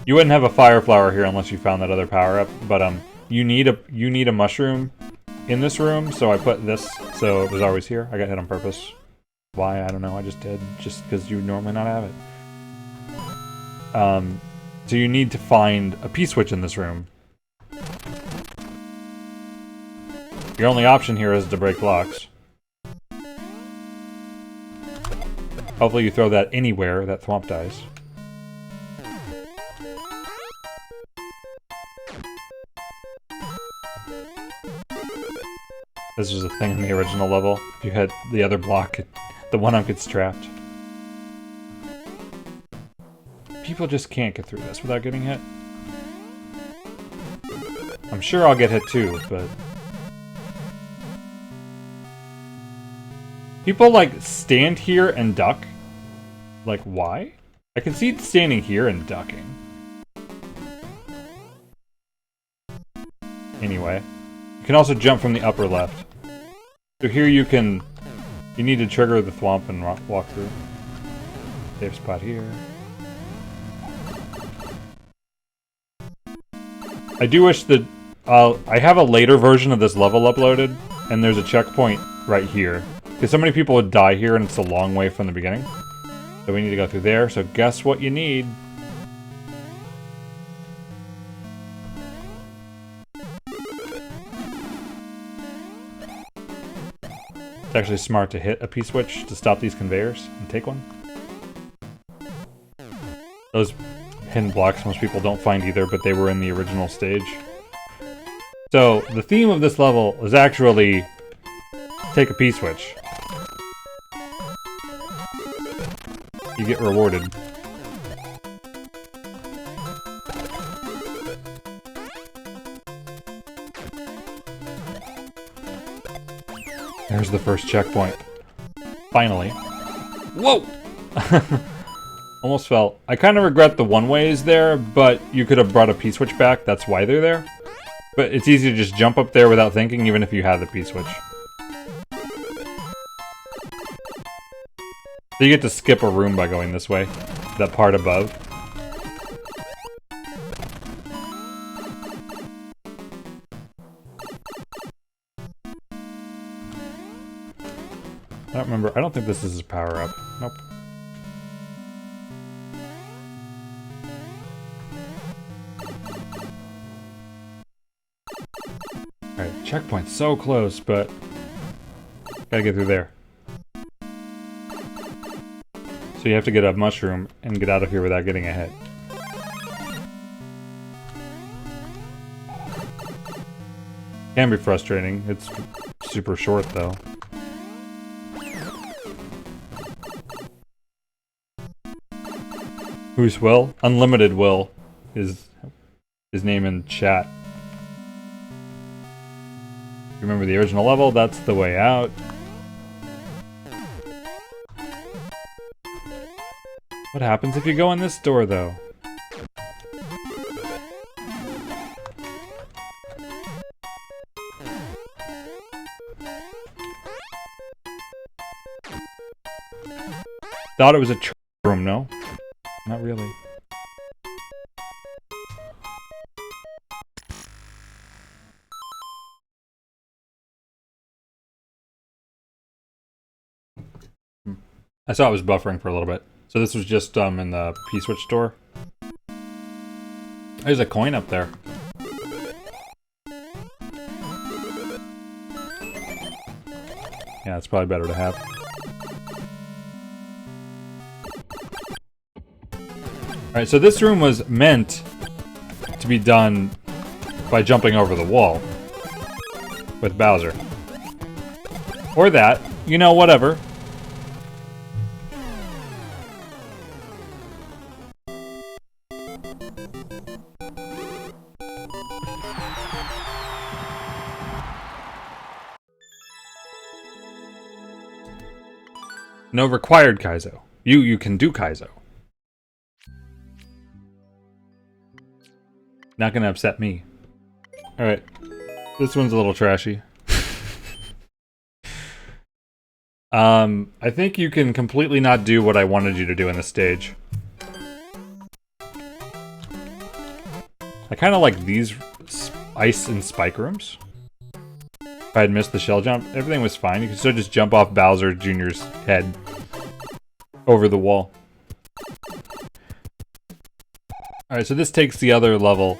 You wouldn't have a fire flower here unless you found that other power up, but you need a mushroom in this room, so I put this so it was always here. I got hit on purpose. Why? I don't know. I just did, just because you normally not have it. So you need to find a P-switch in this room. Your only option here is to break blocks. Hopefully you throw that anywhere that Thwomp dies. This was a thing in the original level. If you had the other block, the one-up gets trapped. People just can't get through this without getting hit. I'm sure I'll get hit too, but... People, like, stand here and duck? Like, why? I can see standing here and ducking. Anyway. You can also jump from the upper left. So here you need to trigger the thwomp and walk through. Safe spot here. I do wish that I have a later version of this level uploaded, and there's a checkpoint right here. Because so many people would die here, and it's a long way from the beginning. So we need to go through there, so guess what you need? It's actually smart to hit a P-switch to stop these conveyors and take one. Those hidden blocks most people don't find either, but they were in the original stage. So, the theme of this level is actually take a P-switch. You get rewarded. There's the first checkpoint. Finally. Whoa! Almost fell. I kind of regret the one-ways there, but you could have brought a P-switch back. That's why they're there. But it's easy to just jump up there without thinking, even if you had the P-switch. So you get to skip a room by going this way. That part above. I don't remember. I don't think this is a power-up. Nope. Alright, checkpoint's so close, but gotta get through there. So you have to get a mushroom and get out of here without getting a hit. Can be frustrating. It's super short, though. Who's Will? Unlimited Will is his name in chat. Remember the original level? That's the way out. What happens if you go in this door, though? Thought it was a room, no? Not really. I saw it was buffering for a little bit. So this was just in the P-switch store. There's a coin up there. Yeah, it's probably better to have. Alright, so this room was meant to be done by jumping over the wall with Bowser. Or that. You know, whatever. No required Kaizo. You can do Kaizo. Not gonna upset me. Alright. This one's a little trashy. I think you can completely not do what I wanted you to do in this stage. I kinda like these ice and spike rooms. If I had missed the shell jump, everything was fine. You could still just jump off Bowser Jr.'s head over the wall. Alright, so this takes the other level,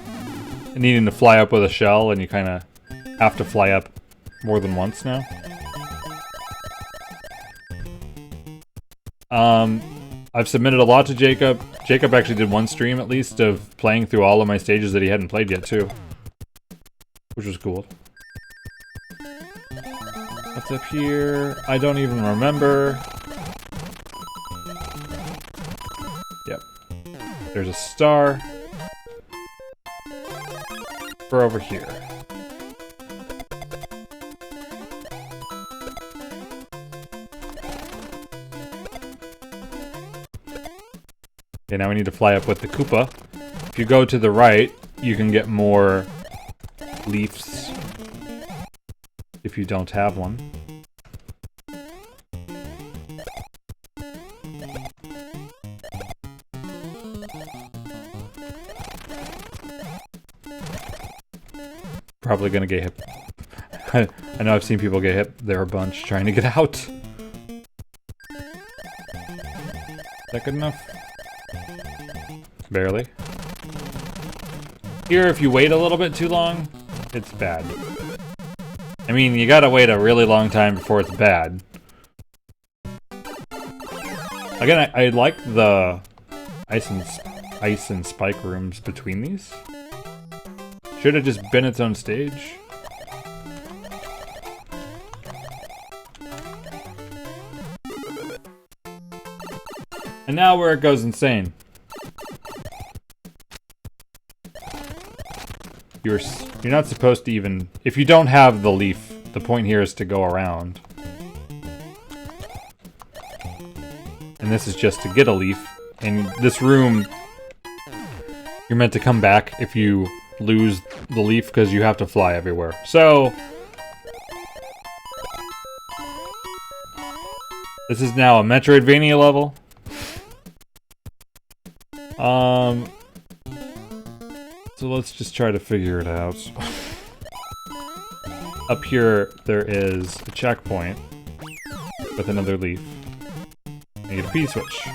needing to fly up with a shell, and you kind of have to fly up more than once now. I've submitted a lot to Jacob. Jacob actually did one stream, at least, of playing through all of my stages that he hadn't played yet, too. Which was cool. What's up here? I don't even remember. Yep. There's a star. For over here. Okay, now we need to fly up with the Koopa. If you go to the right, you can get more leaves. If you don't have one. probably gonna get hit. I know I've seen people get hit there a bunch trying to get out. Is that good enough? Barely. Here, if you wait a little bit too long, it's bad. I mean, you gotta wait a really long time before it's bad. Again, I like the ice and spike rooms between these. Should have just been its own stage. And now where it goes insane. You're not supposed to even... If you don't have the leaf, the point here is to go around. And this is just to get a leaf. And this room, you're meant to come back if you lose the leaf because you have to fly everywhere. So... This is now a Metroidvania level. So let's just try to figure it out. Up here, there is a checkpoint with another leaf. I need a P-switch.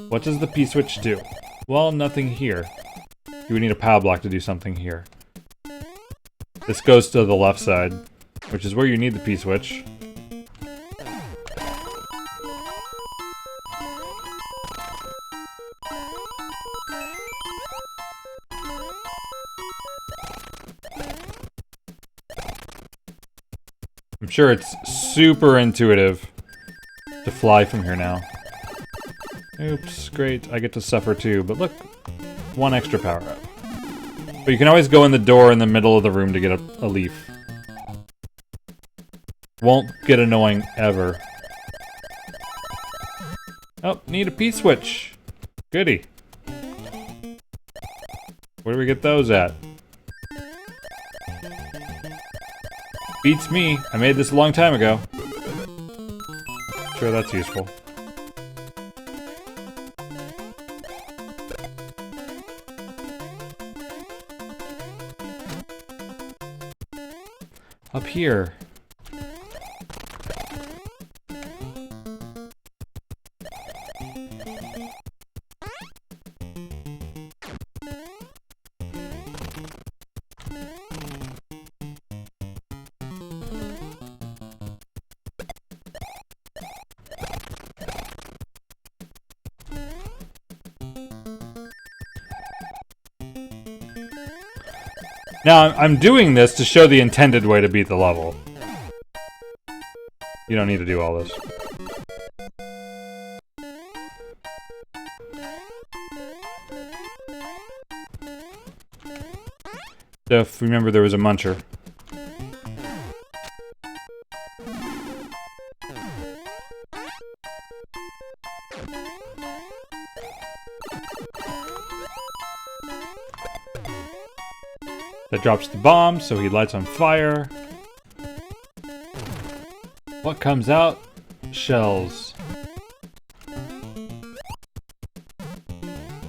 What does the P-switch do? Well, nothing here. You would need a power block to do something here. This goes to the left side, which is where you need the P-switch. I'm sure it's super intuitive to fly from here now. Oops, great, I get to suffer too, but look, one extra power up. But you can always go in the door in the middle of the room to get a leaf. Won't get annoying ever. Oh, need a P-switch. Goody. Where do we get those at? Beats me. I made this a long time ago. Sure, that's useful. Up here. Now, I'm doing this to show the intended way to beat the level. You don't need to do all this. So, if you remember, there was a muncher. That drops the bomb, so he lights on fire. What comes out? Shells.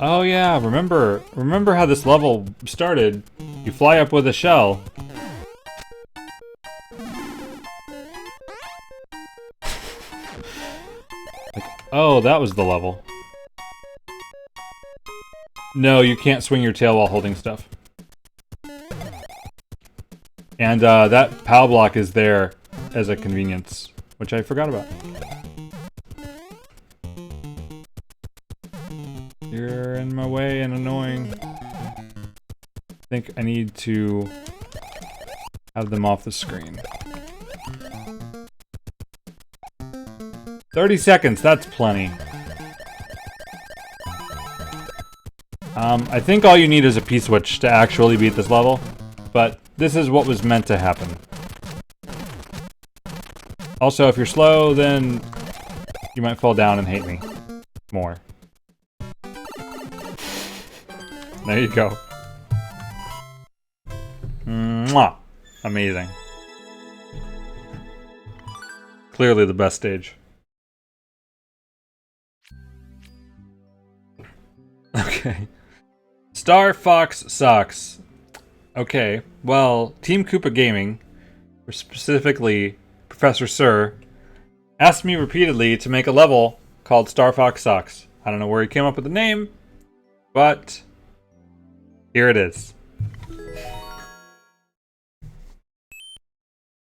Oh yeah, remember how this level started? You fly up with a shell. Like, oh, that was the level. No, you can't swing your tail while holding stuff. And that POW block is there as a convenience, which I forgot about. You're in my way and annoying. I think I need to have them off the screen. 30 seconds, that's plenty. I think all you need is a P-switch to actually beat this level, but this is what was meant to happen. Also, if you're slow, then you might fall down and hate me more. There you go. Mwah! Amazing. Clearly the best stage. Okay. Starfox sucks. Okay, well, Team Koopa Gaming, or specifically Professor Sir, asked me repeatedly to make a level called Starfox Sucks. I don't know where he came up with the name, but here it is.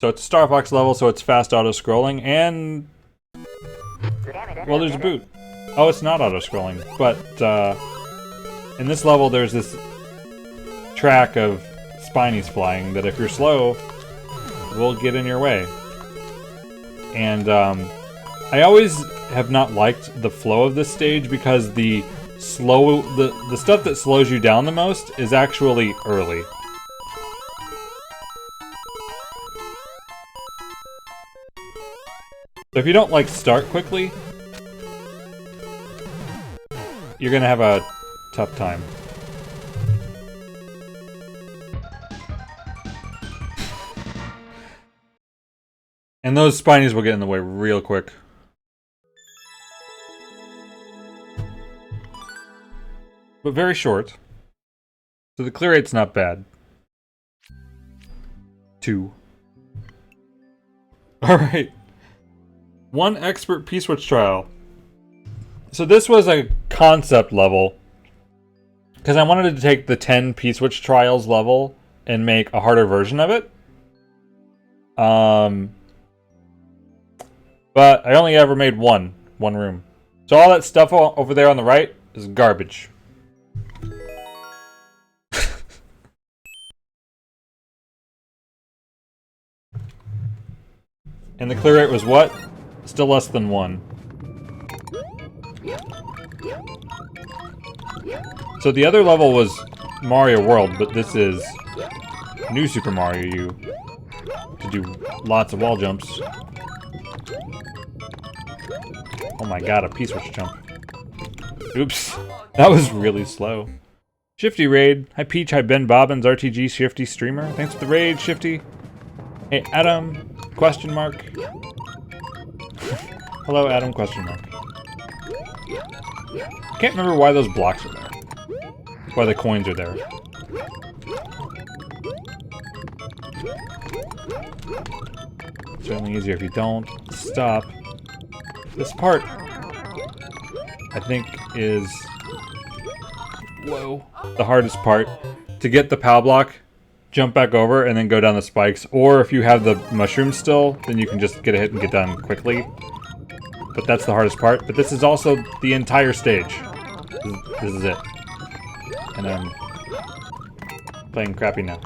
So it's a Starfox level, so it's fast auto-scrolling, and... well, there's a boot. Oh, it's not auto-scrolling, but in this level there's this track of spinies flying that if you're slow, will get in your way. And I always have not liked the flow of this stage because the stuff that slows you down the most is actually early. So if you don't like start quickly, you're gonna have a tough time. And those spinies will get in the way real quick. But very short. So the clear rate's not bad. 2. Alright. 1 expert P-switch trial. So this was a concept level. Because I wanted to take the 10 P-switch trials level and make a harder version of it. But I only ever made one room. So all that stuff over there on the right is garbage. And the clear rate was what? Still less than 1. So the other level was Mario World, but this is New Super Mario U. To do lots of wall jumps. Oh my god, a P-switch jump. Oops. That was really slow. Shifty Raid. Hi Peach, hi Ben Bobbins, RTG Shifty Streamer. Thanks for the raid, Shifty. Hey Adam, question mark. Hello Adam, question mark. Can't remember why those blocks are there. Why the coins are there. Certainly easier if you don't stop. This part, I think, is the hardest part. To get the POW block, jump back over, and then go down the spikes. Or if you have the mushrooms still, then you can just get a hit and get done quickly. But that's the hardest part. But this is also the entire stage. This is it. And I'm playing crappy now.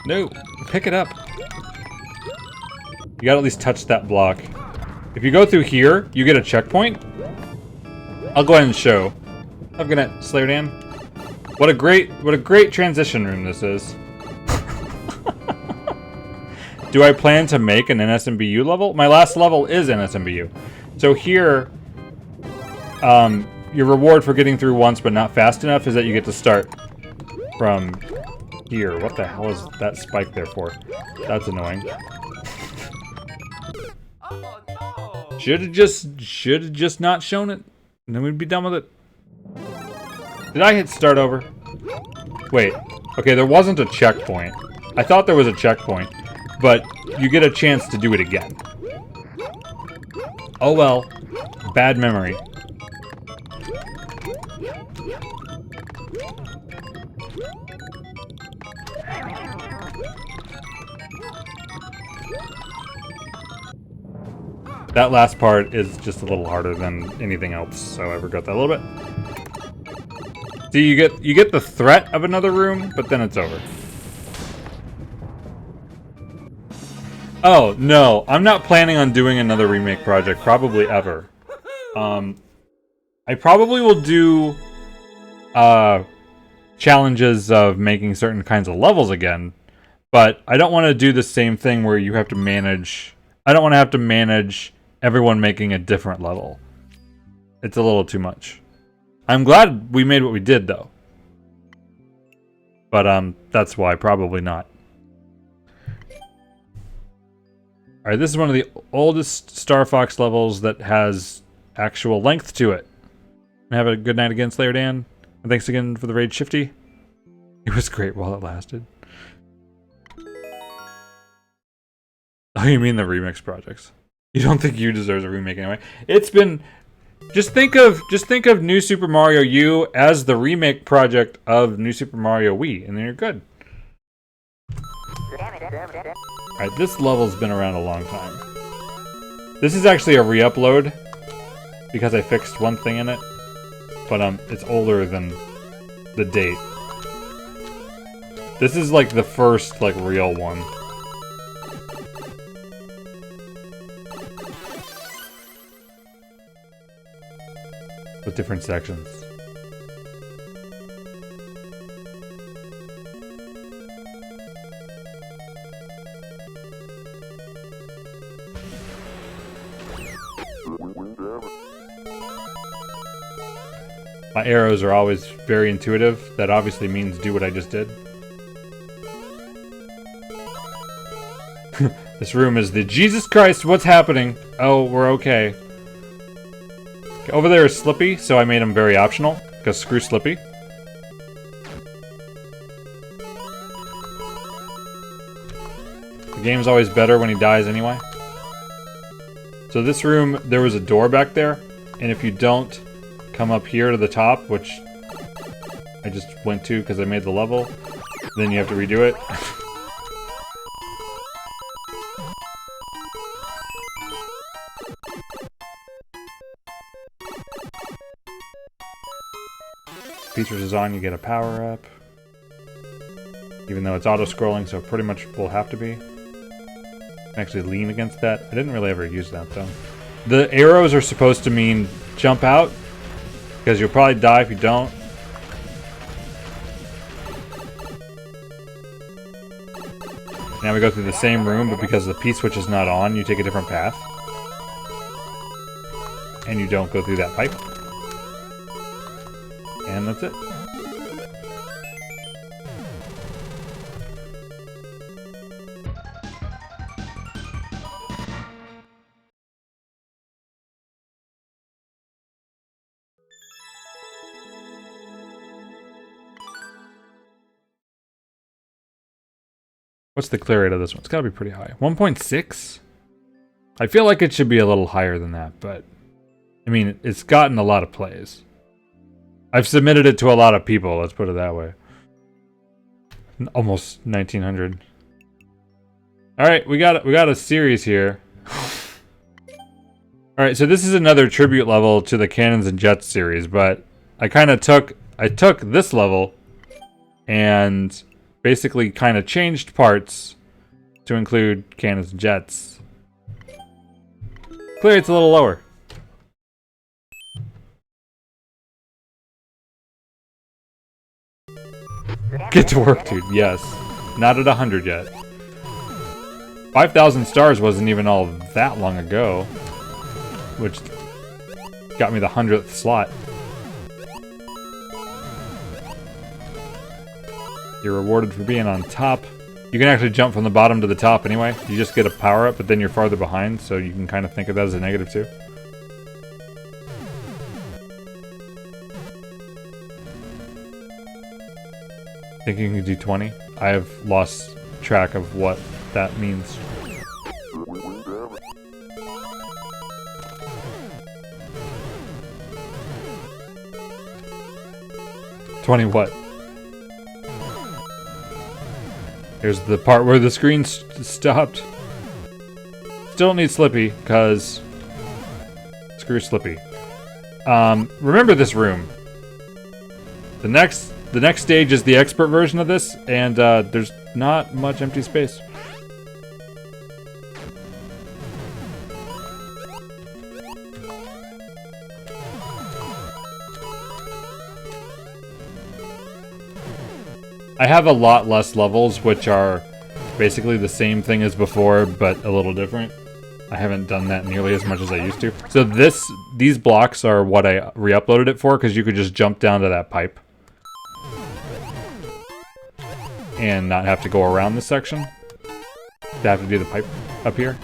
No! Pick it up! You gotta at least touch that block. If you go through here, you get a checkpoint. I'll go ahead and show. Have a good night, Slayer Dan. What a great transition room this is. Do I plan to make an NSMBU level? My last level is NSMBU. So here, your reward for getting through once but not fast enough is that you get to start from here. What the hell is that spike there for? That's annoying. Should have just not shown it, and then we'd be done with it. Did I hit start over? Wait. Okay, there wasn't a checkpoint. I thought there was a checkpoint, but you get a chance to do it again. Oh well. Bad memory. That last part is just a little harder than anything else, so I regret that a little bit. See, you get the threat of another room, but then it's over. Oh, no, I'm not planning on doing another remake project, probably ever. I probably will do challenges of making certain kinds of levels again, but I don't want to do the same thing where you have to manage... I don't want to have to manage everyone making a different level. It's a little too much. I'm glad we made what we did, though. But, that's why, probably not. Alright, this is one of the oldest Starfox levels that has actual length to it. Have a good night again, Slayer Dan. And thanks again for the raid, Shifty. It was great while it lasted. Oh, you mean the remix projects? You don't think you deserve a remake anyway? It's been... Just think of New Super Mario U as the remake project of New Super Mario Wii, and then you're good. Alright, this level's been around a long time. This is actually a re-upload, because I fixed one thing in it, but it's older than the date. This is like the first, like, real one. With different sections. My arrows are always very intuitive. That obviously means do what I just did. This room is the Jesus Christ, what's happening? Oh, we're okay. Over there is Slippy, so I made him very optional, because screw Slippy. The game's always better when he dies anyway. So this room, there was a door back there, and if you don't come up here to the top, which I just went to because I made the level, then you have to redo it. Features is on, you get a power up. Even though it's auto-scrolling, so it pretty much will have to be. Actually lean against that. I didn't really ever use that though. The arrows are supposed to mean jump out, because you'll probably die if you don't. Now we go through the same room, but because the P-switch is not on, you take a different path. And you don't go through that pipe. And that's it. What's the clear rate of this one? It's gotta be pretty high. 1.6? I feel like it should be a little higher than that, but... I mean, it's gotten a lot of plays. I've submitted it to a lot of people, let's put it that way. Almost 1900. Alright, we got a series here. Alright, so this is another tribute level to the Cannons and Jets series, but I took this level and basically kind of changed parts to include Cannons and Jets. Clear rate's a little lower. Get to work, dude. Yes. Not at 100 yet. 5,000 stars wasn't even all that long ago. Which got me the 100th slot. You're rewarded for being on top. You can actually jump from the bottom to the top anyway. You just get a power up, but then you're farther behind, so you can kind of think of that as a negative too. Thinking you can do 20? I have lost track of what that means. "20 what?" Here's the part where the screen stopped. Still don't need Slippy, because... Screw Slippy. Remember this room. The next stage is the expert version of this, and there's not much empty space. I have a lot less levels, which are basically the same thing as before, but a little different. I haven't done that nearly as much as I used to. So these blocks are what I re-uploaded it for, because you could just jump down to that pipe. And not have to go around this section. To have to do the pipe up here.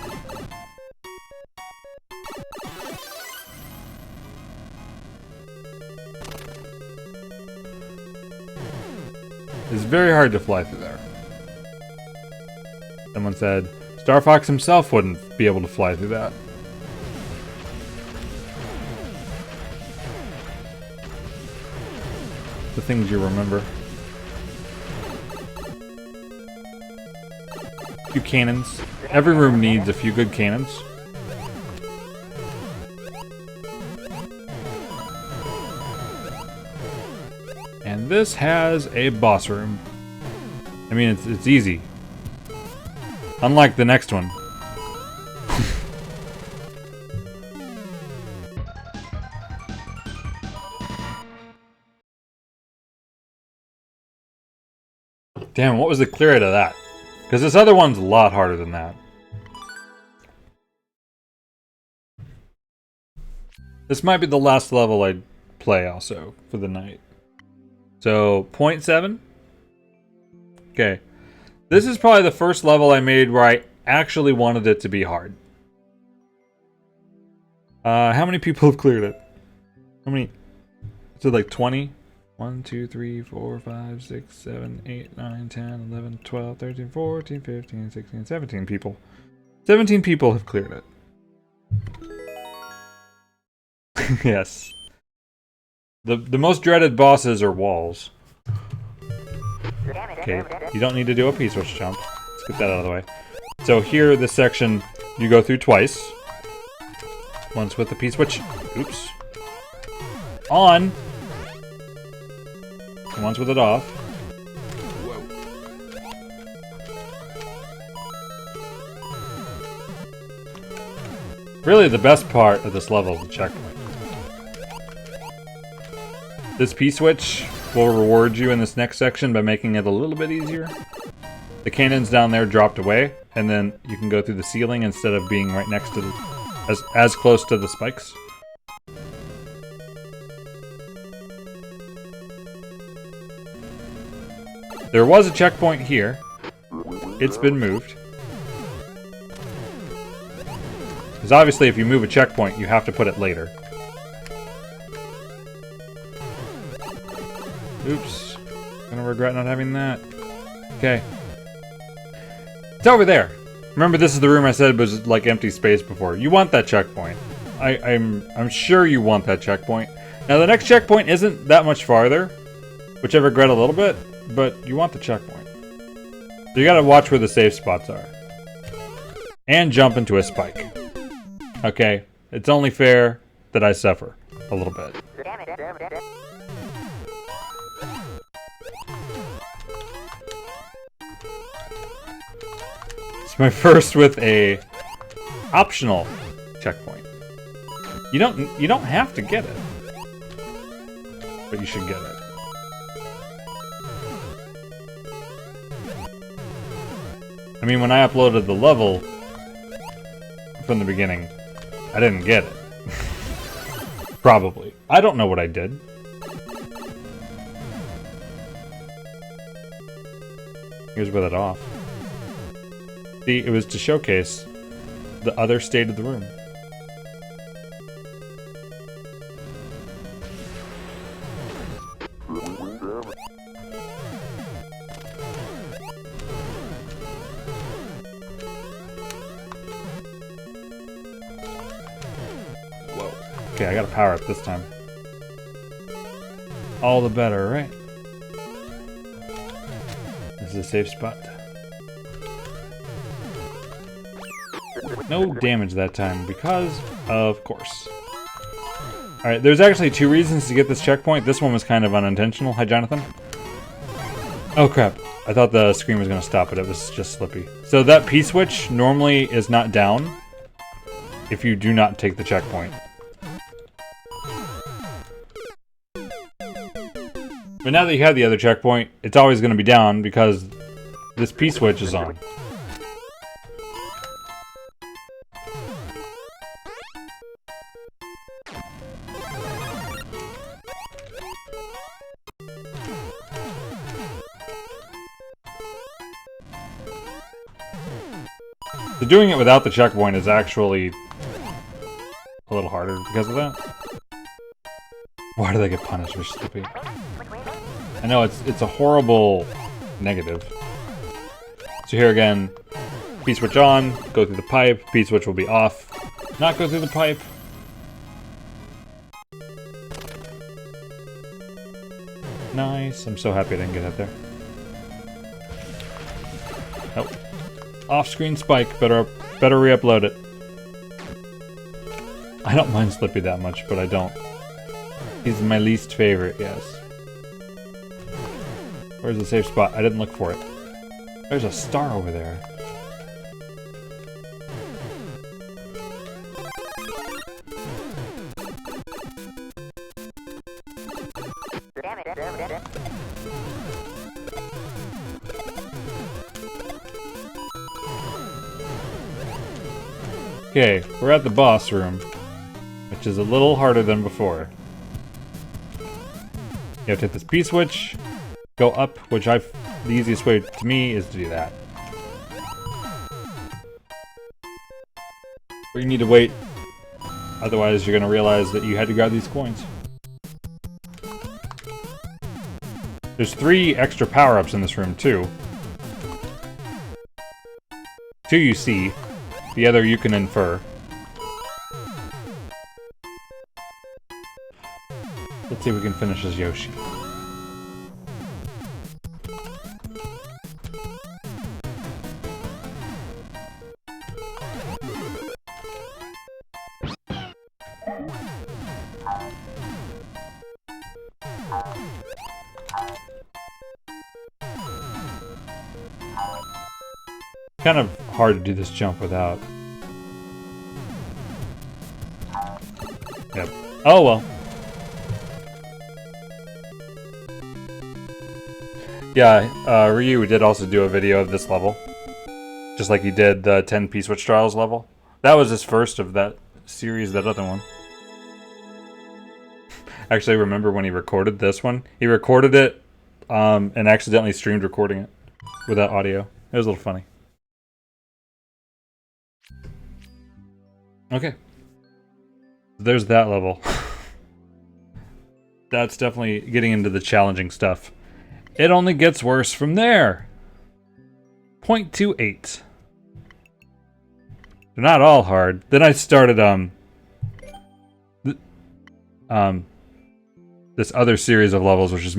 It's very hard to fly through there. Someone said Starfox himself wouldn't be able to fly through that. The things you remember. A few cannons. Every room needs a few good cannons. And this has a boss room. I mean, it's easy. Unlike the next one. Damn, what was the clear rate of that? Because this other one's a lot harder than that. This might be the last level I'd play also for the night. So, 0.7? Okay. This is probably the first level I made where I actually wanted it to be hard. How many people have cleared it? How many? Is it like 20? 1, 2, 3, 4, 5, 6, 7, 8, 9, 10, 11, 12, 13, 14, 15, 16, 17 people. 17 people have cleared it. Yes. The most dreaded bosses are walls. Okay, you don't need to do a P-switch jump. Let's get that out of the way. So here, this section, you go through twice. Once with the P-switch. Oops. On. And once with it off. Really, the best part of this level is the checkpoint. This P-switch will reward you in this next section by making it a little bit easier. The cannons down there dropped away, and then you can go through the ceiling instead of being right next to the... as close to the spikes. There was a checkpoint here. It's been moved. Because obviously if you move a checkpoint, you have to put it later. Oops. Gonna regret not having that. Okay. It's over there. Remember, this is the room I said was like empty space before. You want that checkpoint. I'm sure you want that checkpoint. Now the next checkpoint isn't that much farther, which I regret a little bit, but you want the checkpoint. So you gotta watch where the safe spots are. And jump into a spike. Okay, it's only fair that I suffer a little bit. It's my first with a optional checkpoint. You don't have to get it, but you should get it. I mean, when I uploaded the level from the beginning, I didn't get it. Probably. I don't know what I did. Here's with it off. See, it was to showcase the other state of the room. Whoa. Okay, I gotta power up this time. All the better, right? This is a safe spot. No damage that time, because of course. Alright, there's actually two reasons to get this checkpoint. This one was kind of unintentional. Hi, Jonathan. Oh crap. I thought the screen was going to stop, but it was just slippy. So that P-switch normally is not down if you do not take the checkpoint. But now that you have the other checkpoint, it's always going to be down because this P-switch is on. So doing it without the checkpoint is actually a little harder because of that. Why do they get punished for slipping? I know it's a horrible negative. So here again, P-switch on, go through the pipe, P-switch will be off, not go through the pipe. Nice, I'm so happy I didn't get that there. Nope. Off-screen spike, better re-upload it. I don't mind Slippy that much, but I don't. He's my least favorite, yes. Where's the safe spot? I didn't look for it. There's a star over there. Okay, we're at the boss room, which is a little harder than before. You have to hit this P-switch, go up, which the easiest way to me is to do that. Or you need to wait, otherwise you're gonna realize that you had to grab these coins. There's 3 extra power-ups in this room too. 2 you see. The other you can infer. Let's see if we can finish as Yoshi. Kind of hard to do this jump without. Yep. Oh well. Yeah, Ryu did also do a video of this level. Just like he did the 10 P-switch trials level. That was his first of that series, that other one. Actually, I remember when he recorded this one. He recorded it and accidentally streamed recording it without audio. It was a little funny. Okay. There's that level. That's definitely getting into the challenging stuff. It only gets worse from there. 0.28. They're not all hard. Then I started this other series of levels, which was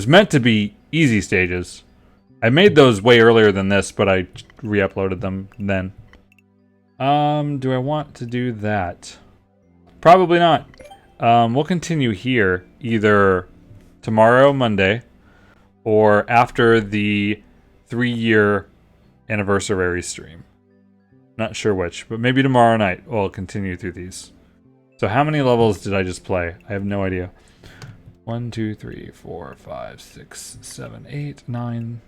meant to be easy stages. I made those way earlier than this, but I re-uploaded them then. Do I want to do that? Probably not. We'll continue here either tomorrow, Monday, or after the 3-year anniversary stream. Not sure which, but maybe tomorrow night we'll continue through these. So how many levels did I just play? I have no idea. 1, 2, 3, 4, 5, 6, 7, 8, 9,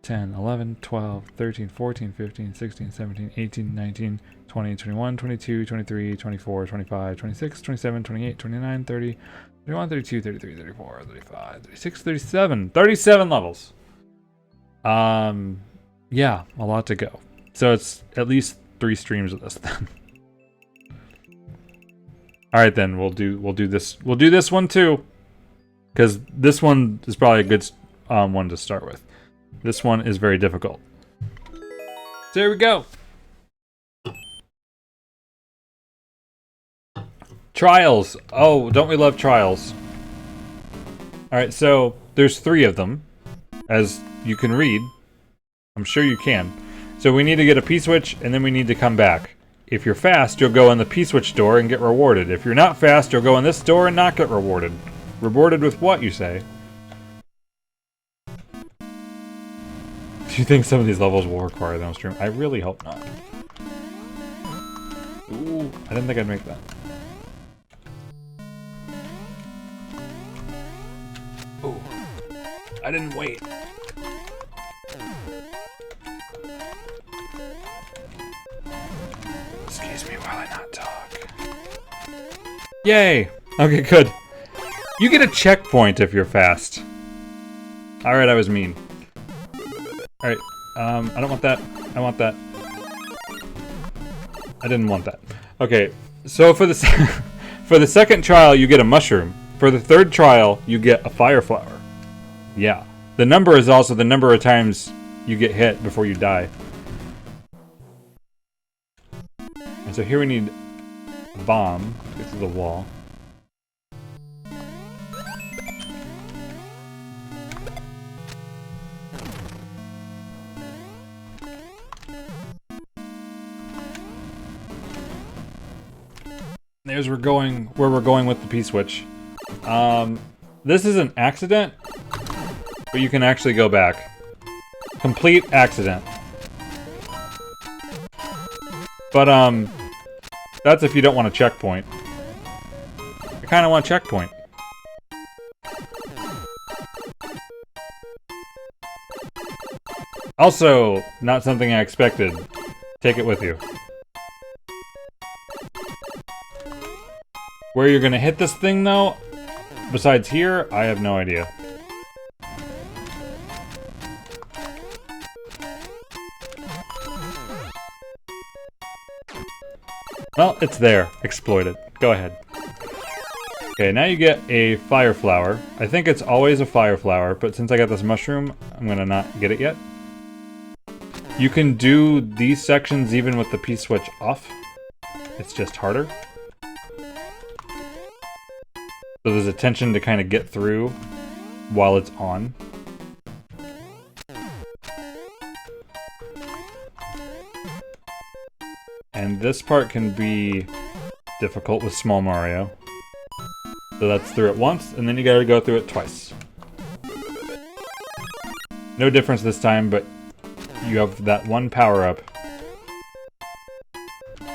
10, 11, 12, 13, 14, 15, 16, 17, 18, 19, 20, 21, 22, 23, 24, 25, 26, 27, 28, 29, 30, 31, 32, 33, 34, 35, 36, 37. 37 levels. Yeah, a lot to go. So it's at least 3 streams of this then. All right, then we'll do this. We'll do this one too, because this one is probably a good one to start with. This one is very difficult. So here we go. Trials. Oh, don't we love trials? All right, so there's 3 of them, as you can read. I'm sure you can. So we need to get a P-switch, and then we need to come back. If you're fast, you'll go in the P-switch door and get rewarded. If you're not fast, you'll go in this door and not get rewarded. Rewarded with what, you say? Do you think some of these levels will require them on stream? I really hope not. Ooh, I didn't think I'd make that. Ooh, I didn't wait. Excuse me while I not talk. Yay! Okay, good. You get a checkpoint if you're fast. Alright, I was mean. Alright, I don't want that. I want that. I didn't want that. Okay, so for the for the second trial, you get a mushroom. For the third trial, you get a fire flower. Yeah. The number is also the number of times you get hit before you die. And so here we need a bomb to get through the wall. There's where we're going with the P-switch. This is an accident, but you can actually go back. Complete accident. But, that's if you don't want a checkpoint. I kinda want a checkpoint. Also, not something I expected. Take it with you. Where you're gonna hit this thing, though, besides here, I have no idea. Well, it's there. Exploit it. Go ahead. Okay, now you get a fire flower. I think it's always a fire flower, but since I got this mushroom, I'm gonna not get it yet. You can do these sections even with the P-switch off. It's just harder. So there's a tension to kind of get through while it's on. And this part can be difficult with Small Mario. So that's through it once, and then you gotta go through it twice. No difference this time, but you have that one power-up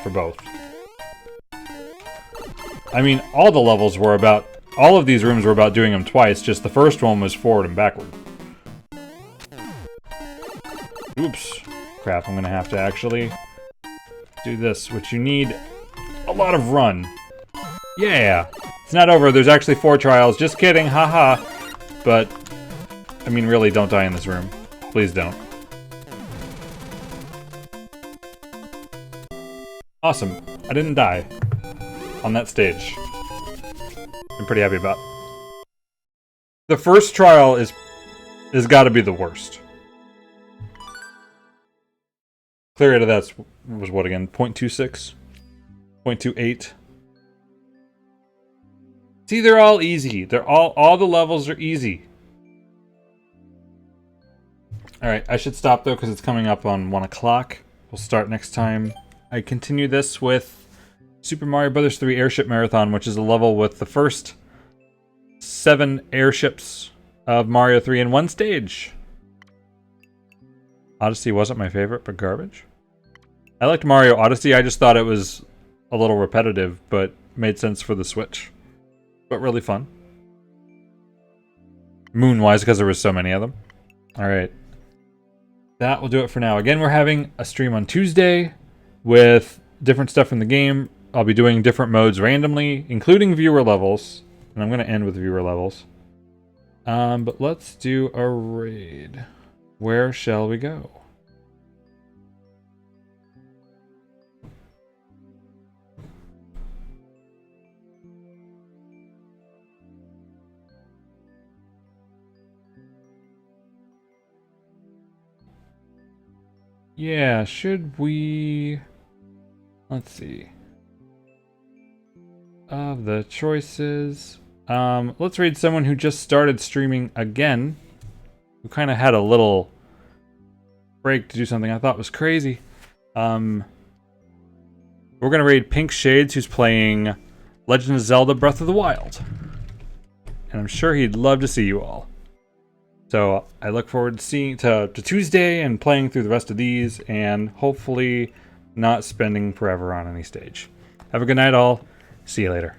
for both. I mean, all the levels were about... All of these rooms were about doing them twice, just the first one was forward and backward. Oops. Crap, I'm gonna have to actually do this, which you need a lot of run. Yeah! It's not over, there's actually 4 trials. Just kidding, haha. But, I mean, really, don't die in this room. Please don't. Awesome. I didn't die on that stage. I'm pretty happy about. The first trial is gotta be the worst. Clear rate of that was what again? 0.26? 0.28? See, they're all easy. They're all the levels are easy. Alright, I should stop though because it's coming up on 1 o'clock. We'll start next time. I continue this with Super Mario Bros. 3 Airship Marathon, which is a level with the first 7 airships of Mario 3 in one stage. Odyssey wasn't my favorite, but garbage. I liked Mario Odyssey, I just thought it was a little repetitive, but made sense for the Switch. But really fun. Moon-wise, because there was so many of them. Alright. That will do it for now. Again, we're having a stream on Tuesday with different stuff in the game. I'll be doing different modes randomly, including viewer levels. And I'm going to end with viewer levels. But let's do a raid. Where shall we go? Yeah, should we... Let's see. Of the choices... let's raid someone who just started streaming again. Who kind of had a little break to do something I thought was crazy. We're gonna raid Pink Shades, who's playing Legend of Zelda Breath of the Wild. And I'm sure he'd love to see you all. So I look forward to seeing to Tuesday and playing through the rest of these, and hopefully not spending forever on any stage. Have a good night all. See you later.